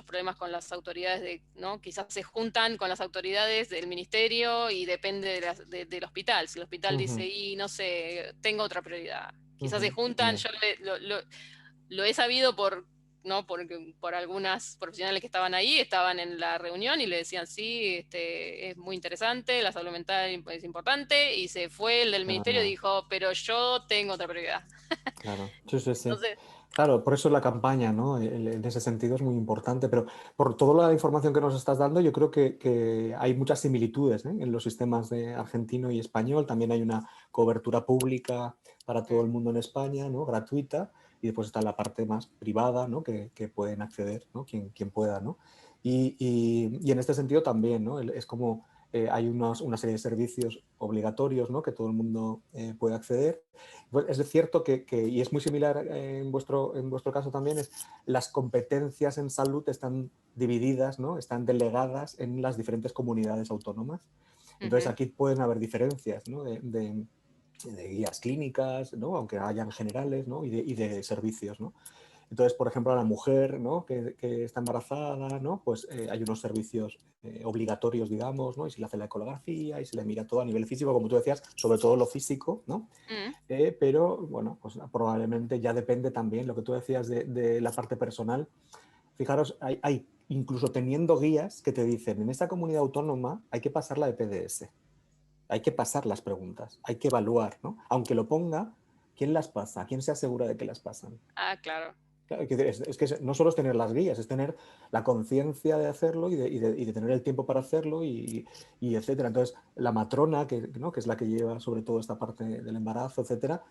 problemas con las autoridades, ¿no? Quizás se juntan con las autoridades del ministerio y depende del hospital. Si el hospital dice, Ujú, y no sé, tengo otra prioridad. Quizás se ujú, juntan, ya, yo lo he sabido ¿no? por algunas profesionales que estaban ahí, estaban en la reunión y le decían, sí, es muy interesante, la salud mental es importante, y se fue el del ministerio y claro, dijo, pero yo tengo otra prioridad. claro. Sí, sí, sí. Entonces, Claro, por eso la campaña, ¿no? En ese sentido es muy importante, pero por toda la información que nos estás dando, yo creo que hay muchas similitudes, ¿eh? En los sistemas de argentino y español. También hay una cobertura pública para todo el mundo en España, ¿no? Gratuita, y después está la parte más privada, ¿no? Que pueden acceder, ¿no? Quien pueda, ¿no? Y en este sentido también, ¿no? Es como hay una serie de servicios obligatorios, ¿no? Que todo el mundo puede acceder. Pues es cierto y es muy similar en vuestro caso también, las competencias en salud están divididas, ¿no? Están delegadas en las diferentes comunidades autónomas. Entonces ujú, aquí pueden haber diferencias, ¿no? De guías clínicas, ¿no? Aunque hayan generales, ¿no? Y de servicios, ¿no? Entonces, por ejemplo, a la mujer, ¿no? que está embarazada, ¿no? Pues hay unos servicios obligatorios, digamos, ¿no? Y se le hace la ecografía y se le mira todo a nivel físico, como tú decías, sobre todo lo físico, ¿no? mm, Pero bueno, pues probablemente ya depende también lo que tú decías de la parte personal. Fijaros, hay incluso teniendo guías que te dicen, en esta comunidad autónoma hay que pasar la EPDS, hay que pasar las preguntas, hay que evaluar, ¿no? Aunque lo ponga, ¿quién las pasa? ¿Quién se asegura de que las pasan? ah, claro. Claro, es que no solo es tener las guías, es tener la conciencia de hacerlo y de tener el tiempo para hacerlo y etcétera. Entonces, la matrona, ¿no? Que es la que lleva sobre todo esta parte del embarazo, etcétera,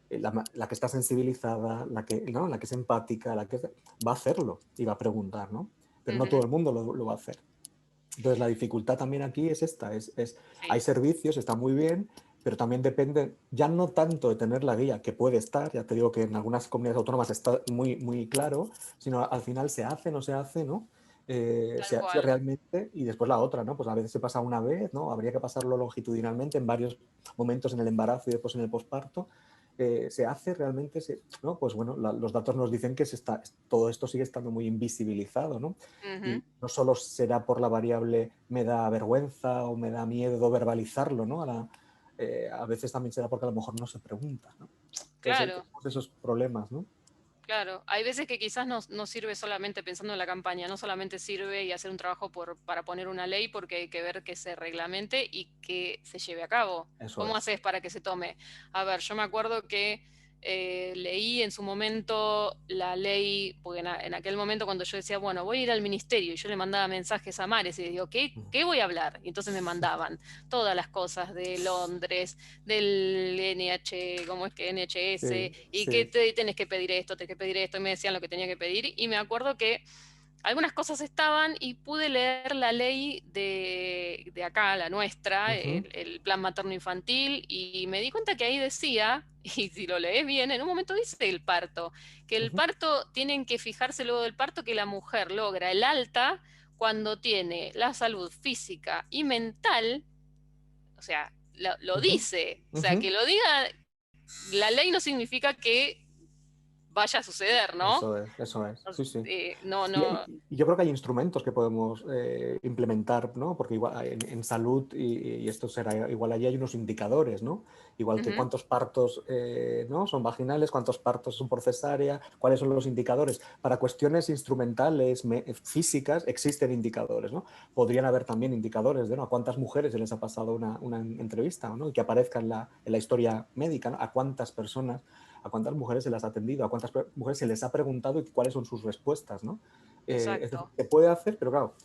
la que está sensibilizada, ¿no? La que es empática, va a hacerlo y va a preguntar, ¿no? Pero no todo Ujú, el mundo lo va a hacer. Entonces, la dificultad también aquí es esta, hay sí, servicios, está muy bien, pero también depende ya no tanto de tener la guía, que puede estar, ya te digo que en algunas comunidades autónomas está muy, muy claro, sino al final se hace, no se hace, ¿no? tal Se hace cual. realmente y después la otra, ¿no? Pues a veces se pasa una vez, ¿no? Habría que pasarlo longitudinalmente en varios momentos en el embarazo y después en el posparto. Se hace realmente, ¿no? Pues bueno, los datos nos dicen que todo esto sigue estando muy invisibilizado, ¿no? Ujú, Y no solo será por la variable me da vergüenza o me da miedo verbalizarlo, ¿no? A veces también será porque a lo mejor no se pregunta, ¿no? Entonces claro. tenemos esos problemas, ¿no? Claro, hay veces que quizás no sirve solamente pensando en la campaña, no solamente sirve y hacer un trabajo para poner una ley, porque hay que ver que se reglamente y que se lleve a cabo. Eso ¿Cómo es. haces para que se tome? A ver, yo me acuerdo que leí en su momento la ley, porque en aquel momento cuando yo decía, bueno, voy a ir al ministerio, y yo le mandaba mensajes a Mares y le digo, ¿qué voy a hablar? Y entonces me mandaban todas las cosas de Londres, del NH, ¿cómo es que NHS? Sí, Y que sí. tenés que pedir esto, tenés que pedir esto, y me decían lo que tenía que pedir, y me acuerdo que algunas cosas estaban y pude leer la ley de acá, la nuestra, Ujú, el plan materno-infantil, y me di cuenta que ahí decía, y si lo lees bien, en un momento dice el parto, que el ujú, parto, tienen que fijarse luego del parto que la mujer logra el alta cuando tiene la salud física y mental, o sea, lo ujú, dice, o sea, ujú. que lo diga la ley no significa que vaya a suceder, ¿no? Eso es, sí, sí. No, Y, no. y yo creo que hay instrumentos que podemos implementar, ¿no? Porque igual en salud, y esto será igual, allí hay unos indicadores, ¿no? Igual que Ujú, cuántos partos ¿no? son vaginales, cuántos partos son por cesárea, cuáles son los indicadores. Para cuestiones instrumentales, físicas, existen indicadores, ¿no? Podrían haber también indicadores de, ¿no? A cuántas mujeres se les ha pasado una entrevista, ¿no? Y que aparezca en la historia médica, ¿no? A cuántas personas, a cuántas mujeres se las ha atendido, a cuántas mujeres se les ha preguntado y cuáles son sus respuestas, ¿no? Es decir, exacto, se puede hacer, pero claro,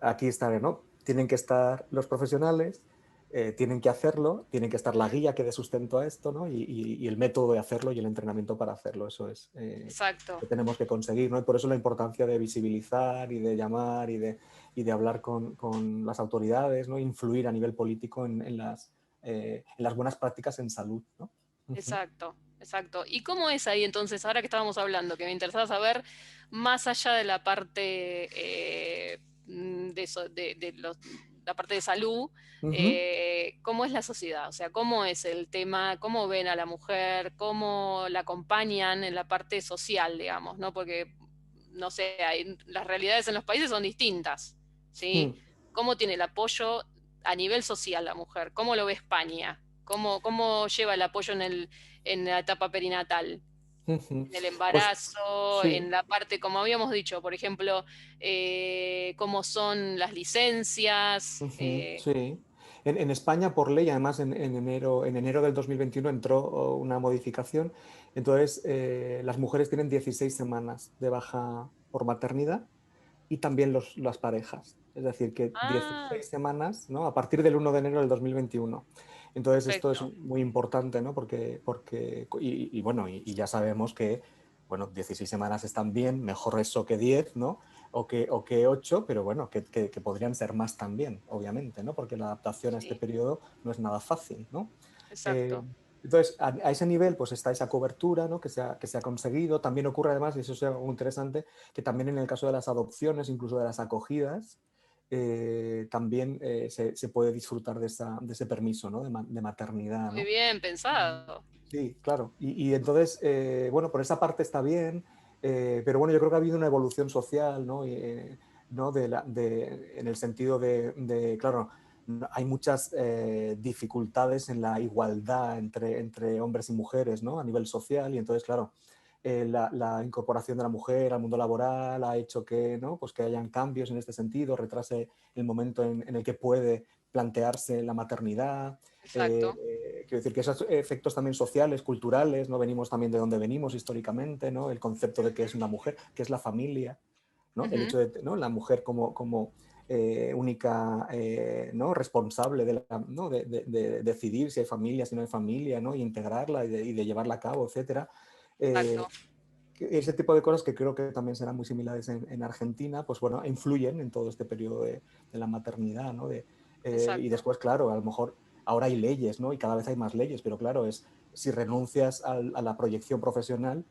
aquí está, ¿no? Tienen que estar los profesionales, tienen que hacerlo, tienen que estar la ujú, guía que dé sustento a esto, ¿no? Y el método de hacerlo y el entrenamiento para hacerlo. Eso es exacto, lo que tenemos que conseguir, ¿no? Y por eso la importancia de visibilizar y de llamar y de hablar con las autoridades, ¿no? Influir a nivel político en las buenas prácticas en salud, ¿no? Ujú. exacto, exacto. ¿Y cómo es ahí entonces, ahora que estábamos hablando, que me interesaba saber, más allá de la parte de eso, la parte de salud, Ujú. ¿cómo es la sociedad? O sea, ¿cómo es el tema? ¿Cómo ven a la mujer? ¿Cómo la acompañan en la parte social, digamos, ¿no? Porque, no sé, las realidades en los países son distintas, ¿sí? Mm. ¿Cómo tiene el apoyo a nivel social la mujer? ¿Cómo lo ve España? ¿Cómo lleva el apoyo en la etapa perinatal? Ujú. En el Pues embarazo, sí. en la parte, como habíamos dicho, por ejemplo, cómo son las licencias. Ujú, sí. En España, por ley, además en enero del 2021 entró una modificación. Entonces, las mujeres tienen 16 semanas de baja por maternidad y también las parejas. Es decir, que Ah, 16 semanas, ¿no? A partir del 1 de enero del 2021. Entonces, esto es perfecto. muy importante, ¿no? Y bueno, y ya sabemos que, bueno, 16 semanas están bien, mejor eso que 10, ¿no? O que 8, pero bueno, que podrían ser más también, obviamente, ¿no? Porque la adaptación a este Sí, periodo no es nada fácil, ¿no? Eh, exacto. entonces, a ese nivel, pues está esa cobertura, ¿no? Que se ha conseguido. También ocurre además, y eso es algo interesante, que también en el caso de las adopciones, incluso de las acogidas, también se puede disfrutar de ese permiso, ¿no? de maternidad, Muy ¿no? bien pensado. Sí, claro. Y entonces, bueno, por esa parte está bien, pero bueno, yo creo que ha habido una evolución social, ¿no? ¿No? En el sentido claro, hay muchas dificultades en la igualdad entre hombres y mujeres, ¿no? A nivel social, y entonces, claro, la incorporación de la mujer al mundo laboral ha hecho que, ¿no? Pues que hayan cambios en este sentido, retrase el momento en el que puede plantearse la maternidad. Exacto. Quiero decir que esos efectos también sociales, culturales, ¿no? Venimos también de donde venimos históricamente, ¿no? El concepto de qué es una mujer, qué es la familia, ¿no? El Ujú. hecho de, ¿no? La mujer como única, ¿no? Responsable ¿no? de decidir si hay familia, si no hay familia, ¿no? Y integrarla y de llevarla a cabo, etcétera. Eh, Exacto. ese tipo de cosas que creo que también serán muy similares en Argentina, pues bueno, influyen en todo este periodo de la maternidad, ¿no? Y Exacto. después, claro, a lo mejor ahora hay leyes, ¿no? Y cada vez hay más leyes, pero claro, es si renuncias a la proyección profesional,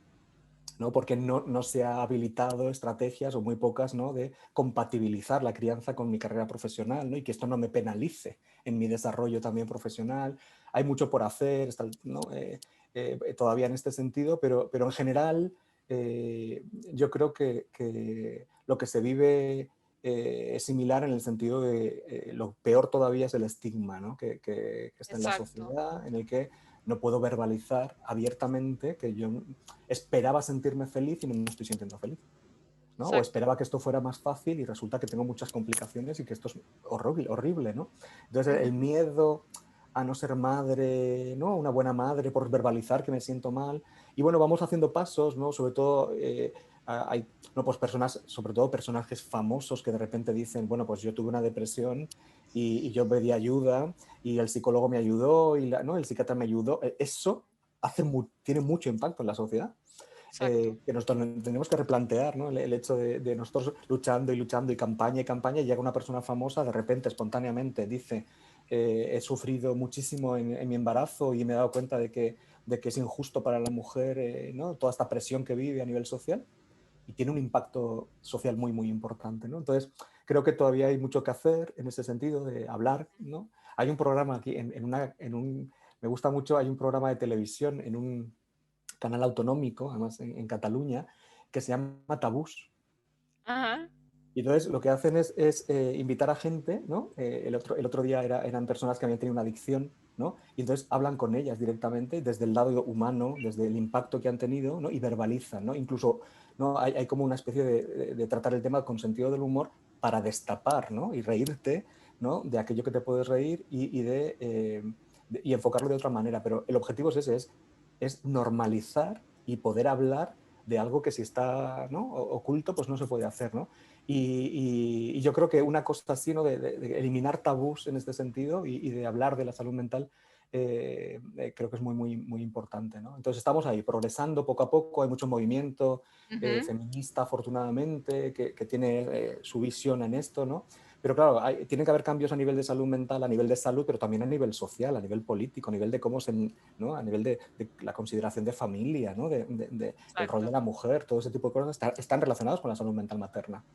¿no? Porque no se ha habilitado estrategias o muy pocas, ¿no? De compatibilizar la crianza con mi carrera profesional, ¿no? Y que esto no me penalice en mi desarrollo también profesional. Hay mucho por hacer, ¿no? Todavía en este sentido, pero en general yo creo que lo que se vive es similar en el sentido de lo peor todavía es el estigma, ¿no? que está en la Exacto. sociedad, en el que no puedo verbalizar abiertamente que yo esperaba sentirme feliz y no me estoy sintiendo feliz, ¿no? O Exacto. esperaba que esto fuera más fácil y resulta que tengo muchas complicaciones y que esto es horrible, horrible, ¿no? Entonces Ujú. el miedo a no ser madre, ¿no? Una buena madre por verbalizar que me siento mal. Y bueno, vamos haciendo pasos, ¿no? Sobre todo hay, no, pues personas, sobre todo personajes famosos que de repente dicen, bueno, pues yo tuve una depresión y yo pedí ayuda y el psicólogo me ayudó y ¿no? El psiquiatra me ayudó. Eso tiene mucho impacto en la sociedad, Exacto. que nos tenemos que replantear, ¿no? El hecho de nosotros luchando y campaña, y llega una persona famosa, de repente, espontáneamente, dice, he sufrido muchísimo en mi embarazo y me he dado cuenta de que es injusto para la mujer, ¿no? Toda esta presión que vive a nivel social, y tiene un impacto social muy, muy importante, ¿no? Entonces, creo que todavía hay mucho que hacer en ese sentido de hablar, ¿no? Hay un programa aquí, me gusta mucho, hay un programa de televisión en un canal autonómico, además en Cataluña, que se llama Tabús. Ajá. Y entonces lo que hacen es invitar a gente, ¿no? El otro día eran personas que habían tenido una adicción, ¿no? Y entonces hablan con ellas directamente desde el lado humano, desde el impacto que han tenido, ¿no? Y verbalizan, ¿no? Incluso, ¿no? Hay como una especie de tratar el tema con sentido del humor para destapar, ¿no? Y reírte, ¿no? De aquello que te puedes reír y enfocarlo de otra manera. Pero el objetivo es ese, es normalizar y poder hablar de algo que si está, ¿no? Oculto, pues no se puede hacer, ¿no? Y yo creo que una cosa así, ¿no? De eliminar tabús en este sentido y de hablar de la salud mental, creo que es muy, muy, muy importante, ¿no? Entonces estamos ahí, progresando poco a poco, hay mucho movimiento Ujú. feminista, afortunadamente, que tiene su visión en esto, ¿no? Pero claro, tiene que haber cambios a nivel de salud mental, a nivel de salud, pero también a nivel social, a nivel político, a nivel de cómo ¿no? A nivel de la consideración de familia, ¿no? El rol de Exacto. la mujer, todo ese tipo de cosas están relacionados con la salud mental materna.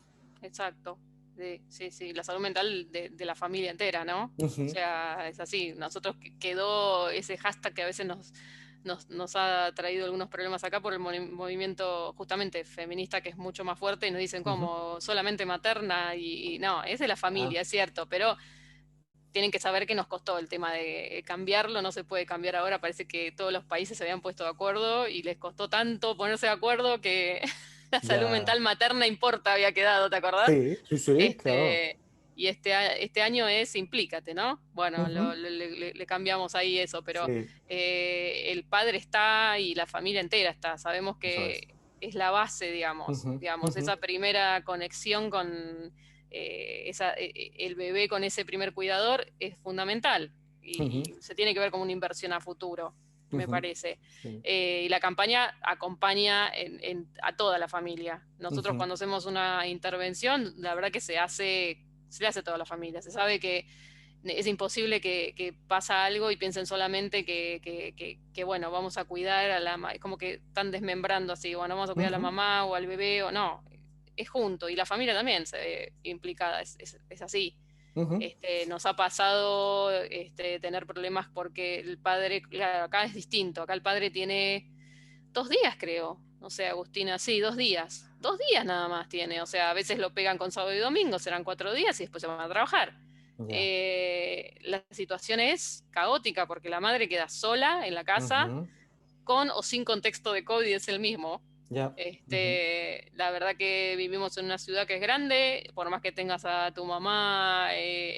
Exacto. Sí, sí, sí, la salud mental de la familia entera, ¿no? O Ujú. sea, es así. Nosotros quedó ese hashtag que a veces nos ha traído algunos problemas acá por el movimiento justamente feminista que es mucho más fuerte y nos dicen Ujú. como solamente materna y no, es de la Ah, familia, es cierto, pero tienen que saber que nos costó el tema de cambiarlo, no se puede cambiar ahora, parece que todos los países se habían puesto de acuerdo y les costó tanto ponerse de acuerdo que la salud ya. mental materna importa había quedado, ¿te acordás? Sí, sí, sí, claro. Y este año es implícate, ¿no? Bueno, Ujú. le cambiamos ahí eso, pero Sí, el padre está y la familia entera está. Sabemos eso es. que es la base, Ujú, digamos, ujú, esa primera conexión con el bebé con ese primer cuidador es fundamental ujú, y se tiene que ver como una inversión a futuro, me ujú. parece. Sí. Y la campaña acompaña a toda la familia. Nosotros Ujú, cuando hacemos una intervención, la verdad que se le hace a toda la familia. Se sabe que es imposible que pasa algo y piensen solamente que, bueno, vamos a cuidar a la mamá. Es como que están desmembrando así, bueno, vamos a cuidar a la ujú, mamá o al bebé o no. Es junto y la familia también se ve implicada, es así. ujú. Nos ha pasado tener problemas porque el padre, claro, acá es distinto, acá el padre tiene 2 días, creo. No sé, Agustina, sí, 2 días. 2 días nada más tiene. O sea, a veces lo pegan con sábado y domingo, serán 4 días y después se van a trabajar. Ya. La situación es caótica porque la madre queda sola en la casa Ujú, con o sin contexto de COVID, es el mismo. ya. Ujú, La verdad que vivimos en una ciudad que es grande, por más que tengas a tu mamá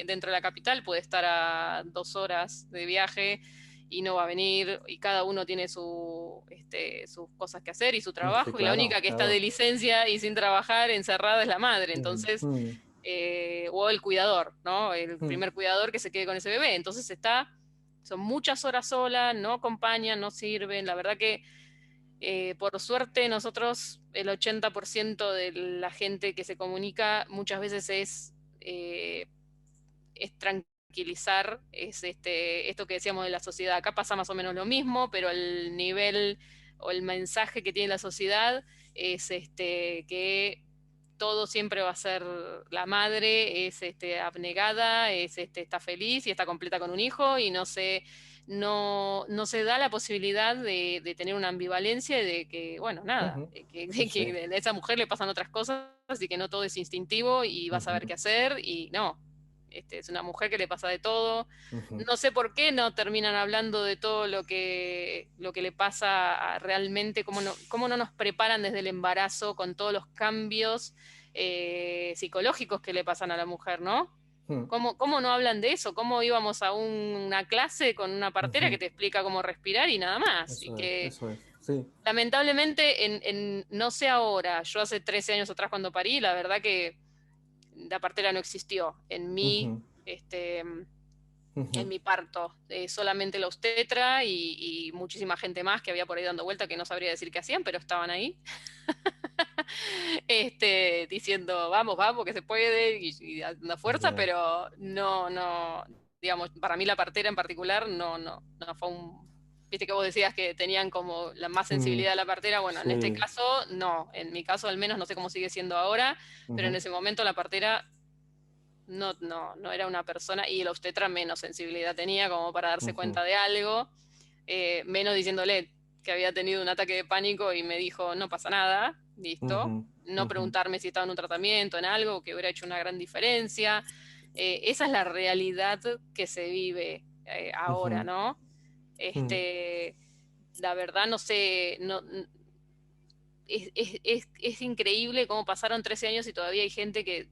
dentro de la capital, puede estar a 2 horas de viaje y no va a venir, y cada uno tiene sus cosas que hacer y su sí, trabajo, y la claro, única que está de claro. licencia y sin trabajar encerrada es la madre, Ujú, entonces, mm, o el cuidador, ¿no? El mm, primer cuidador que se quede con ese bebé, entonces son muchas horas sola, no acompañan, no sirven, la verdad que por suerte, nosotros, el 80% de la gente que se comunica muchas veces es tranquilizar, es esto que decíamos de la sociedad. Acá pasa más o menos lo mismo, pero el nivel o el mensaje que tiene la sociedad es que todo siempre va a ser la madre, es abnegada, está feliz y está completa con un hijo y no se da la posibilidad de tener una ambivalencia y de que, bueno, nada, ujú. Sí, de sí. que a esa mujer le pasan otras cosas y que no todo es instintivo y va a saber Ujú, qué hacer y no. Es una mujer que le pasa de todo. ujú, No sé por qué no terminan hablando de todo lo que le pasa realmente, cómo no nos preparan desde el embarazo con todos los cambios psicológicos que le pasan a la mujer, ¿no? mm, ¿Cómo no hablan de eso? ¿Cómo íbamos a una clase con una partera que ujú. te explica cómo respirar y nada más? Y Eso es, que eso es. Sí. lamentablemente, no sé ahora, yo hace 13 años atrás cuando parí, la verdad que la partera no existió Ujú, en ujú. mi parto, solamente la obstetra y muchísima gente más que había por ahí dando vuelta que no sabría decir qué hacían, pero estaban ahí, diciendo, vamos, vamos, que se puede, y dando fuerza, Ya. pero no, digamos, para mí la partera en particular no fue viste que vos decías que tenían como la más Mm, sensibilidad a la partera, bueno, en este sí. caso no, en mi caso al menos no sé cómo sigue siendo ahora, pero en Ujú, ese momento la partera no era una persona, y el obstetra menos sensibilidad tenía como para darse ujú, cuenta de algo, menos diciéndole que había tenido un ataque de pánico y me dijo, no pasa nada, listo. ujú, No ujú, preguntarme si estaba en un tratamiento, en algo que hubiera hecho una gran diferencia. Esa es la realidad que se vive ahora, ujú, ¿no? mm. Este, la verdad no sé, es increíble cómo pasaron 13 años y todavía hay gente que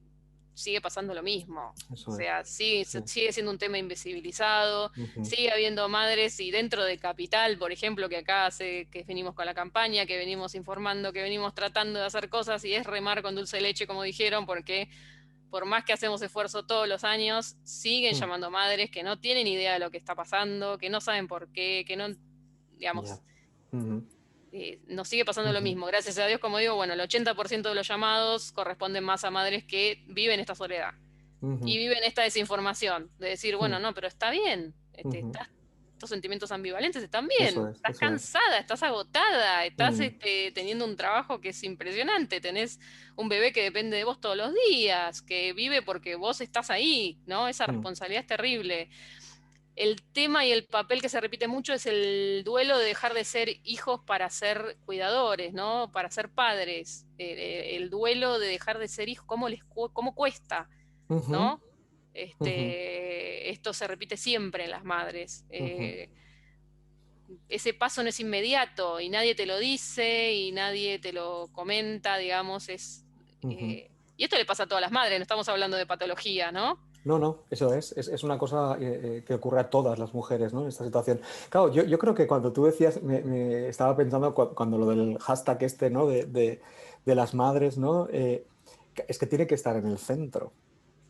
sigue pasando lo mismo. O Eso es. sea, sí, Sí. sigue siendo un tema invisibilizado, Ujú, sigue habiendo madres y dentro de Capital, por ejemplo, que acá hace que venimos con la campaña, que venimos informando, que venimos tratando de hacer cosas y es remar con dulce de leche, como dijeron, porque por más que hacemos esfuerzo todos los años, siguen mm, llamando madres que no tienen idea de lo que está pasando, que no saben por qué, que no, ya. digamos, Ujú, nos sigue pasando lo ujú, mismo. Gracias a Dios, como digo, bueno, el 80% de los llamados corresponden más a madres que viven esta soledad y ujú, viven esta desinformación de decir, bueno, mm, no, pero está bien, ujú. estos sentimientos ambivalentes están bien. Eso es, Estás eso es. cansada, estás agotada, estás Mm, teniendo un trabajo que es impresionante, tenés un bebé que depende de vos todos los días, que vive porque vos estás ahí, ¿no? Esa mm, responsabilidad es terrible. El tema y el papel que se repite mucho es el duelo de dejar de ser hijos para ser cuidadores, ¿no? Para ser padres. El duelo de dejar de ser hijos, cómo cuesta, ujú, ¿no? ujú, Esto se repite siempre en las madres. ujú, Ese paso no es inmediato y nadie te lo dice y nadie te lo comenta, digamos, ujú. y esto le pasa a todas las madres, no estamos hablando de patología, ¿no? No, no, eso es una cosa que ocurre a todas las mujeres, ¿no? En esta situación. Claro, yo creo que cuando tú decías, me estaba pensando cuando lo del hashtag este, ¿no? De las madres, ¿no? Es que tiene que estar en el centro.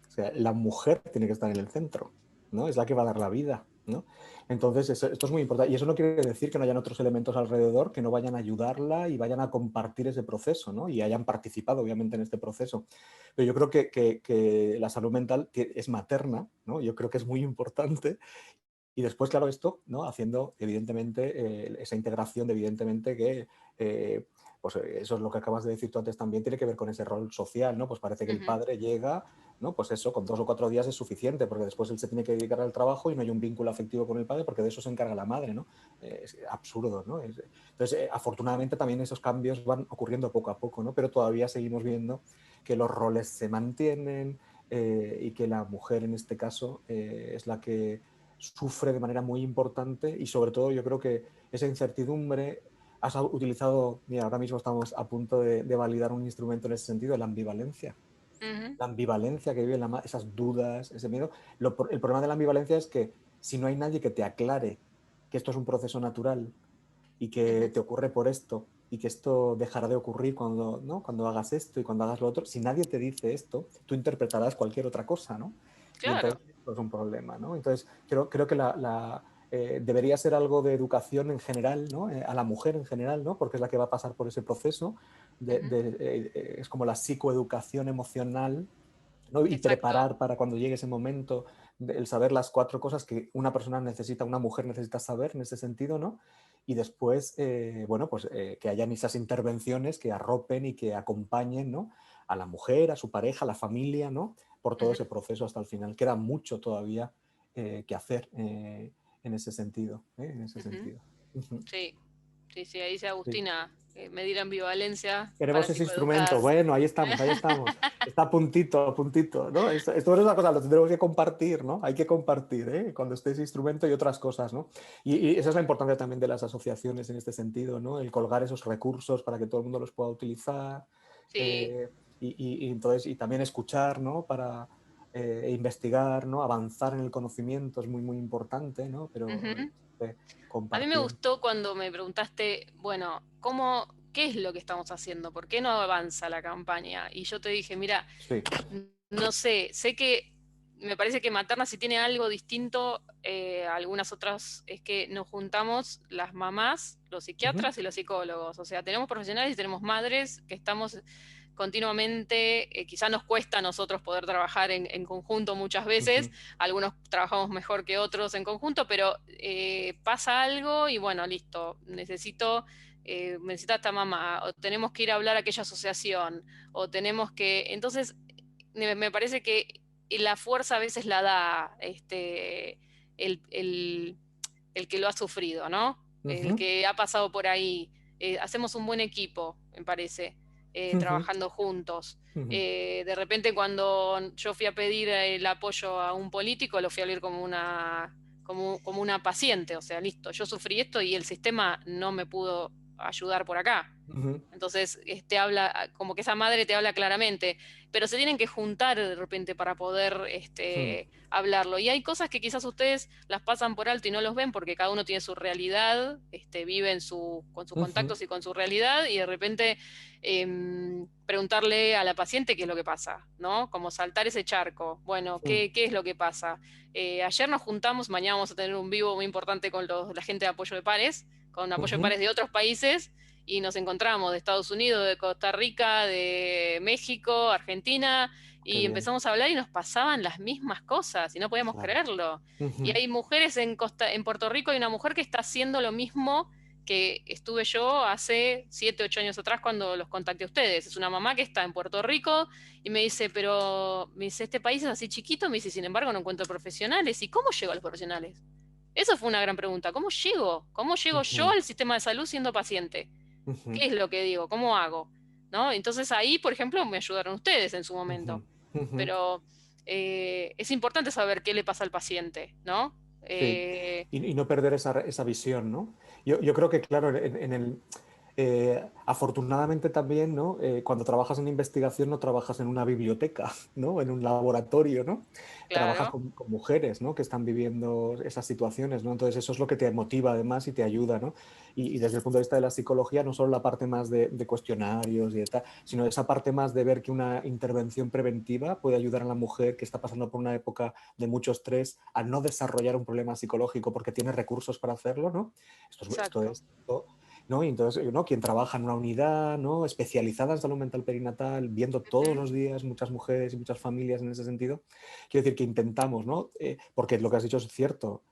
O sea, la mujer tiene que estar en el centro, ¿no? Es la que va a dar la vida, ¿no? Entonces, esto es muy importante. Y eso no quiere decir que no hayan otros elementos alrededor que no vayan a ayudarla y vayan a compartir ese proceso, ¿no? Y hayan participado, obviamente, en este proceso. Pero yo creo que la salud mental es materna, ¿no? Yo creo que es muy importante. Y después, claro, esto, ¿no? Haciendo, evidentemente, esa integración de, evidentemente, que pues eso es lo que acabas de decir tú antes también, tiene que ver con ese rol social, ¿no? Pues parece que el Ujú. padre llega, ¿no? Pues eso, con 2 o 4 días es suficiente, porque después él se tiene que dedicar al trabajo y no hay un vínculo afectivo con el padre, porque de eso se encarga la madre, ¿no? Es absurdo, ¿no? Entonces, afortunadamente también esos cambios van ocurriendo poco a poco, ¿no? Pero todavía seguimos viendo que los roles se mantienen y que la mujer en este caso es la que sufre de manera muy importante y sobre todo yo creo que esa incertidumbre, has utilizado, mira, ahora mismo estamos a punto de validar un instrumento en ese sentido, Ujú. la ambivalencia que vive esas dudas, ese miedo. El problema de la ambivalencia es que si no hay nadie que te aclare que esto es un proceso natural y que Ujú. te ocurre por esto y que esto dejará de ocurrir cuando, ¿no? Cuando hagas esto y cuando hagas lo otro, si nadie te dice esto, tú interpretarás cualquier otra cosa, ¿no? Y Claro. entonces esto es un problema, ¿no? Entonces creo que debería ser algo de educación en general, ¿no? A la mujer en general, ¿no? Porque es la que va a pasar por ese proceso, Ujú. es como la psicoeducación emocional, ¿no? Y Exacto. preparar para cuando llegue ese momento, el saber las 4 cosas que una persona necesita, una mujer necesita saber en ese sentido, ¿no? Y después, bueno, pues que hayan esas intervenciones que arropen y que acompañen, ¿no? A la mujer, a su pareja, a la familia, ¿no? Por todo Ujú. ese proceso hasta el final. Queda mucho todavía que hacer en ese sentido, ¿eh? En ese Ujú. sentido. Ujú. Sí, sí, sí, ahí dice Sí. Agustina, medir ambivalencia para Queremos ese instrumento. psicoeducadas. Bueno, ahí estamos, ahí estamos. Está a puntito, ¿no? Esto es una cosa, lo tendremos que compartir, ¿no? Hay que compartir, ¿eh? Cuando esté ese instrumento y otras cosas, ¿no? Y esa es la importancia también de las asociaciones en este sentido, ¿no? El colgar esos recursos para que todo el mundo los pueda utilizar Sí. eh, y entonces, y también escuchar, ¿no? Para investigar, ¿no? Avanzar en el conocimiento es muy, muy importante, ¿no? Pero Ujú. A mí me compartiendo. gustó cuando me preguntaste, bueno, qué es lo que estamos haciendo? ¿Por qué no avanza la campaña? Y yo te dije, mira, Sí. no sé que me parece que Materna si tiene algo distinto a algunas otras, es que nos juntamos las mamás, los Ujú, psiquiatras y los psicólogos. O sea, tenemos profesionales y tenemos madres que estamos continuamente, quizá nos cuesta a nosotros poder trabajar en conjunto muchas veces, ujú, algunos trabajamos mejor que otros en conjunto, pero pasa algo y bueno, listo, necesita esta mamá, o tenemos que ir a hablar a aquella asociación, o tenemos que, entonces me parece que la fuerza a veces la da el, el- el que lo ha sufrido, ¿no? El ujú, que ha pasado por ahí. Hacemos un buen equipo, me parece, ujú, trabajando juntos. ujú. De repente cuando yo fui a pedir el apoyo a un político, lo fui a leer como una paciente, o sea, listo, yo sufrí esto y el sistema no me pudo ayudar por acá. Ujú, Entonces, habla, como que esa madre te habla claramente, pero se tienen que juntar de repente para poder ujú, hablarlo. Y hay cosas que quizás ustedes las pasan por alto y no los ven porque cada uno tiene su realidad, vive con sus ujú, contactos y con su realidad, y de repente preguntarle a la paciente qué es lo que pasa, ¿no? Como saltar ese charco. Bueno, ujú, ¿qué es lo que pasa? Ayer nos juntamos, mañana vamos a tener un vivo muy importante con la gente de apoyo de pares, con apoyo de ujú, pares de otros países y nos encontramos de Estados Unidos, de Costa Rica, de México, Argentina, qué y bien. empezamos a hablar y nos pasaban las mismas cosas y no podíamos Claro. creerlo. Y Ujú, hay mujeres en Puerto Rico, hay una mujer que está haciendo lo mismo que estuve yo hace 7, 8 años atrás cuando los contacté a ustedes. Es una mamá que está en Puerto Rico y me dice, pero me dice, este país es así chiquito, me dice, sin embargo no encuentro profesionales. ¿Y cómo llego a los profesionales? Eso fue una gran pregunta. ¿Cómo llego? ¿Cómo llego yo ujú, al sistema de salud siendo paciente? ujú, ¿Qué es lo que digo? ¿Cómo hago? ¿No? Entonces ahí, por ejemplo, me ayudaron ustedes en su ujú, momento. ujú. Pero es importante saber qué le pasa al paciente, ¿no? Sí, y no perder esa visión, ¿no? Yo creo que, claro, afortunadamente también, ¿no? Cuando trabajas en investigación no trabajas en una biblioteca, ¿no? En un laboratorio, ¿no? Trabajas Claro, con mujeres, ¿no? Que están viviendo esas situaciones, ¿no? Entonces eso es lo que te motiva además y te ayuda, ¿no? Y desde el punto de vista de la psicología, no solo la parte más de cuestionarios y de tal, sino esa parte más de ver que una intervención preventiva puede ayudar a la mujer que está pasando por una época de mucho estrés a no desarrollar un problema psicológico porque tiene recursos para hacerlo, ¿no? exacto. ¿No? Y entonces, ¿no? Quien trabaja en una unidad, ¿no? Especializada en salud mental perinatal, viendo todos Ujú, los días muchas mujeres y muchas familias en ese sentido, quiero decir que intentamos, ¿no? Porque lo que has dicho es cierto,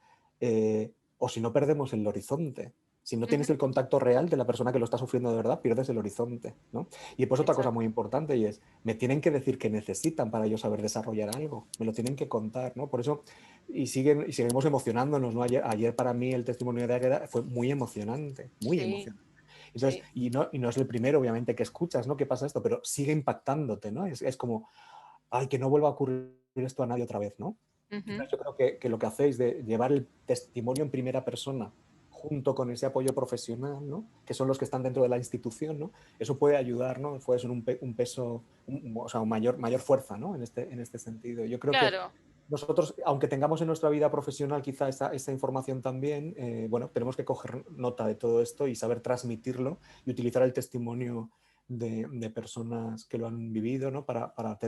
o si no perdemos el horizonte. Si no ujú, tienes el contacto real de la persona que lo está sufriendo de verdad, pierdes el horizonte, ¿no? Y pues otra cosa muy exacto. importante y es, me tienen que decir que necesitan para yo saber desarrollar algo, me lo tienen que contar, ¿no? Por eso, y seguimos emocionándonos, ¿no? Ayer para mí el testimonio de Águeda fue muy emocionante, muy Sí, emocionante. Entonces, sí, y no es el primero, obviamente, que escuchas, ¿no? ¿Qué pasa esto? Pero sigue impactándote, ¿no? Es como, ay, que no vuelva a ocurrir esto a nadie otra vez, ¿no? ujú, Entonces, yo creo que lo que hacéis de llevar el testimonio en primera persona junto con ese apoyo profesional, ¿no? Que son los que están dentro de la institución, ¿no? Eso puede ayudar, ¿no? Puede ser un peso, o sea, un mayor fuerza, ¿no? En este sentido. Yo creo que claro. nosotros, aunque tengamos en nuestra vida profesional quizá esa información también, bueno, tenemos que coger nota de todo esto y saber transmitirlo y utilizar el testimonio de personas que lo han vivido, ¿no? Para que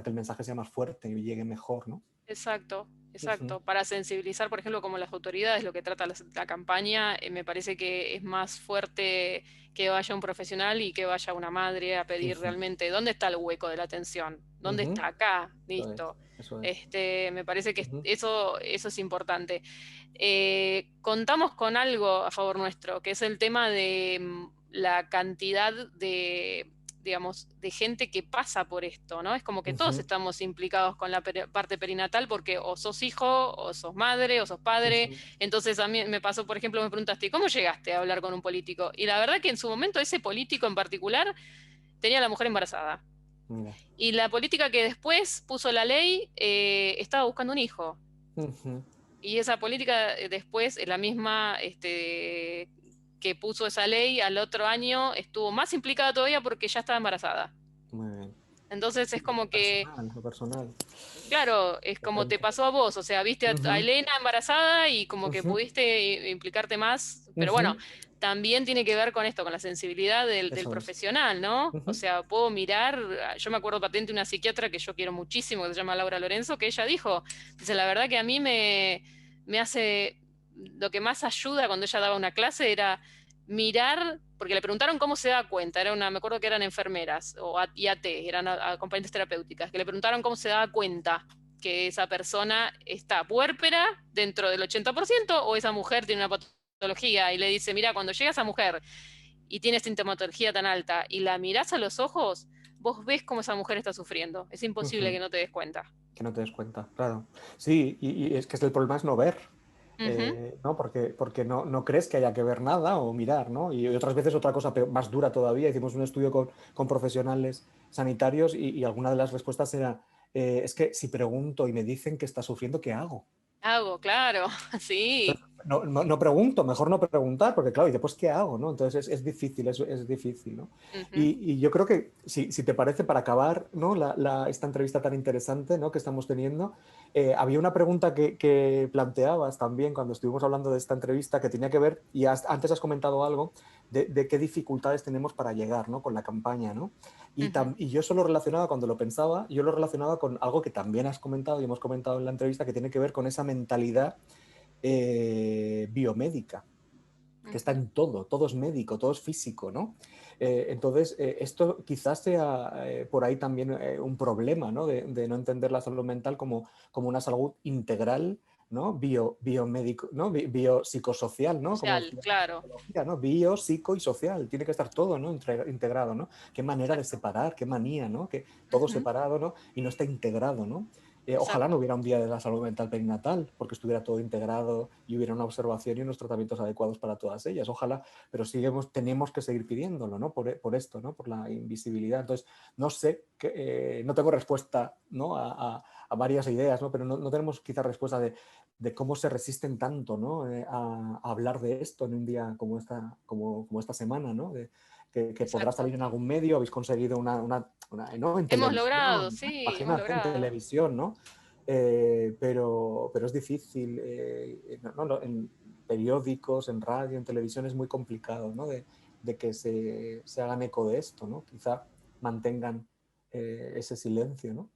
el mensaje sea más fuerte y llegue mejor, ¿no? Exacto, Ujú, exacto. Para sensibilizar, por ejemplo, como las autoridades, lo que trata la campaña, me parece que es más fuerte que vaya un profesional y que vaya una madre a pedir ujú, realmente dónde está el hueco de la atención, dónde ujú. está acá, Eso es, listo. eso es. Me parece que Ujú, eso es importante. Contamos con algo a favor nuestro, que es el tema de la cantidad de digamos, de gente que pasa por esto, ¿no? Es como que todos ujú, estamos implicados con la parte perinatal porque o sos hijo, o sos madre, o sos padre. ujú. Entonces a mí me pasó, por ejemplo, me preguntaste, ¿cómo llegaste a hablar con un político? Y la verdad que en su momento ese político en particular tenía a la mujer embarazada. Mira. Y la política que después puso la ley estaba buscando un hijo. Ujú. Y esa política después, la misma que puso esa ley al otro año, estuvo más implicada todavía porque ya estaba embarazada. Muy bien. Entonces es como que, Lo personal. claro, es como te Potente. pasó a vos, o sea, viste a Ujú, Elena embarazada y como que ujú, pudiste implicarte más, pero bueno, ujú. también tiene que ver con esto, con la sensibilidad del Eso es. profesional, ¿no? O Ujú, sea, puedo mirar, yo me acuerdo patente una psiquiatra que yo quiero muchísimo, que se llama Laura Lorenzo, que ella dijo, dice, la verdad que a mí me hace, lo que más ayuda cuando ella daba una clase era mirar, porque le preguntaron cómo se da cuenta, me acuerdo que eran enfermeras y AT, eran acompañantes terapéuticas, que le preguntaron cómo se daba cuenta que esa persona está puérpera dentro del 80% o esa mujer tiene una patología y le dice, mira, cuando llega esa mujer y tiene sintomatología tan alta y la mirás a los ojos, vos ves cómo esa mujer está sufriendo. Es imposible que ujú. no te des cuenta. Que no te des cuenta, claro. Sí, y es que el problema es no ver. Ujú, ¿No? Porque no crees que haya que ver nada o mirar, ¿no? Y otras veces otra cosa más dura todavía. Hicimos un estudio con profesionales sanitarios y alguna de las respuestas era, es que si pregunto y me dicen que está sufriendo, ¿qué hago? hago, claro, sí. No pregunto, mejor no preguntar, porque claro, y después, ¿qué hago? ¿No? Entonces es difícil, es difícil, ¿no? Ujú, Y yo creo que, si te parece, para acabar, ¿no? Esta entrevista tan interesante, ¿no? que estamos teniendo, había una pregunta que planteabas también cuando estuvimos hablando de esta entrevista que tenía que ver, y antes has comentado algo, de qué dificultades tenemos para llegar, ¿no? con la campaña, ¿no? ujú, Y yo eso lo relacionaba, cuando lo pensaba, yo lo relacionaba con algo que también has comentado y hemos comentado en la entrevista, que tiene que ver con esa mentalidad biomédica. que está en todo, todo es médico, todo es físico, ¿no? Entonces, esto quizás sea por ahí también un problema, ¿no? De no entender la salud mental como una salud integral, ¿no? Biomédico, ¿no? Biopsicosocial, ¿no? Como Social, decía la claro. psicología, ¿no? Bio, psico y social. Tiene que estar todo, ¿no? Integrado, ¿no? Qué manera de Exacto. separar, qué manía, ¿no? Que todo Ujú, separado, ¿no? Y no está integrado, ¿no? Ojalá no exacto. hubiera un día de la salud mental perinatal, porque estuviera todo integrado y hubiera una observación y unos tratamientos adecuados para todas ellas. Ojalá, pero tenemos que seguir pidiéndolo, ¿no? Por esto, ¿no? Por la invisibilidad. Entonces, no sé, no tengo respuesta, ¿no? A varias ideas, ¿no? Pero no tenemos quizás respuesta de cómo se resisten tanto, ¿no? A hablar de esto en un día como esta semana, ¿no? Que podrá Exacto. salir en algún medio, habéis conseguido ¿no? En Hemos logrado, televisión, ¿no? sí, hemos Imagínate, en logrado. televisión, ¿no? Pero es difícil, en periódicos, en radio, en televisión es muy complicado, ¿no? De que se hagan eco de esto, ¿no? Quizá mantengan ese silencio, ¿no?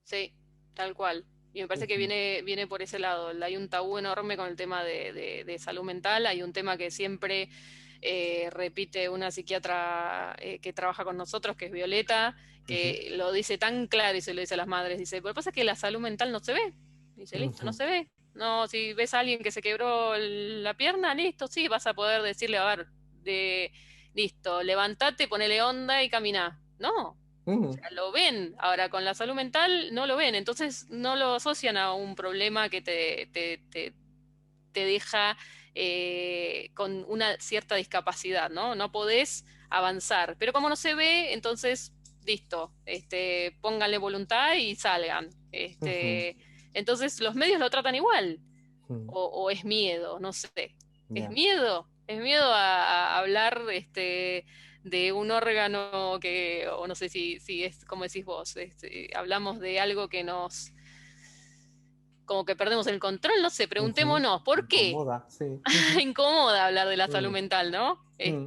Sí, tal cual. Y me parece que Ujú, viene por ese lado. Hay un tabú enorme con el tema de salud mental. Hay un tema que siempre repite una psiquiatra que trabaja con nosotros, que es Violeta, ujú, que lo dice tan claro y se lo dice a las madres. Dice, pero lo que pasa es que la salud mental no se ve. Dice, listo, no ujú, se ve. No, si ves a alguien que se quebró la pierna, listo, sí, vas a poder decirle, a ver, listo, levantate, ponele onda y camina. No, ujú, lo ven. Ahora, con la salud mental no lo ven, entonces no lo asocian a un problema que te deja con una cierta discapacidad, ¿no? No podés avanzar. Pero como no se ve, entonces, listo, pónganle voluntad y salgan. ujú, Entonces, los medios lo tratan igual. ujú. O es miedo, no sé. Ya. Es miedo a hablar de un órgano que, o no sé si es como decís vos, hablamos de algo que nos, como que perdemos el control, no sé, Ujú. preguntémonos, ¿por qué? Incomoda, sí. Ujú, Incomoda hablar de la salud mm, mental, ¿no? mm.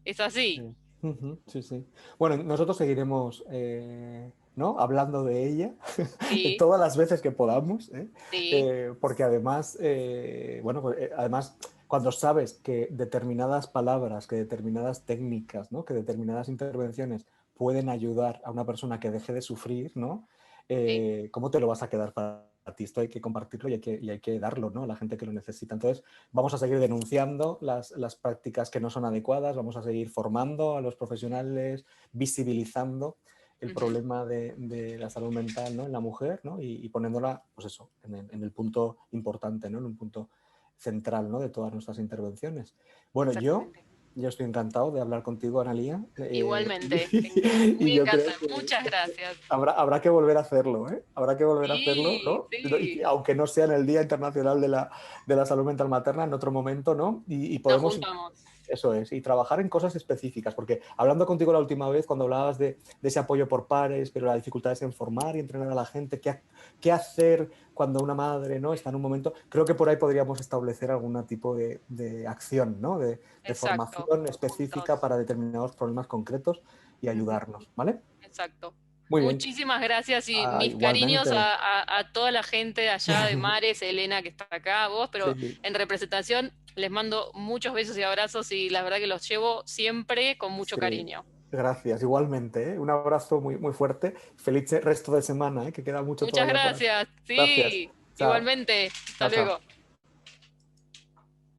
Es así. Sí. Ujú, sí, sí. Bueno, nosotros seguiremos ¿no? hablando de ella Sí, todas las veces que podamos, ¿eh? sí. Porque además, bueno, pues, además, cuando sabes que determinadas palabras, que determinadas técnicas, ¿no? que determinadas intervenciones pueden ayudar a una persona que deje de sufrir, ¿no? Sí. ¿Cómo te lo vas a quedar para ti? Esto hay que compartirlo y hay que darlo, ¿no? A la gente que lo necesita. Entonces, vamos a seguir denunciando las prácticas que no son adecuadas, vamos a seguir formando a los profesionales, visibilizando el Ujú, problema de la salud mental, ¿no? en la mujer, ¿no? y poniéndola, pues eso, en el punto importante, ¿no? En un punto central, ¿no? de todas nuestras intervenciones. Bueno, yo, exactamente. yo estoy encantado de hablar contigo, Analía, Igualmente. y Me yo encanta. creo que Muchas gracias. habrá que volver a hacerlo, ¿eh? Habrá que volver a hacerlo, Sí, ¿no? sí. Aunque no sea en el Día Internacional de la Salud Mental Materna, en otro momento, ¿no? Y Nos podemos, juntamos. eso es, y trabajar en cosas específicas, porque hablando contigo la última vez, cuando hablabas de ese apoyo por pares, pero la dificultad es en formar y entrenar a la gente, qué hacer cuando una madre, ¿no? está en un momento, creo que por ahí podríamos establecer algún tipo de acción, ¿no? De Exacto. formación específica Juntos. para determinados problemas concretos y Ujú, ayudarnos, ¿vale? exacto. Muy bien. Muchísimas gracias y mis cariños Igualmente. a toda la gente allá de Mares, Elena que está acá, vos, pero Sí, en representación les mando muchos besos y abrazos y la verdad que los llevo siempre con mucho sí. cariño. Gracias, igualmente, ¿eh? Un abrazo muy, muy fuerte. Feliz resto de semana, ¿eh? Que queda mucho Muchas todavía por hacer. gracias. Gracias. Sí, Chao. igualmente. Hasta Chao, chao. luego.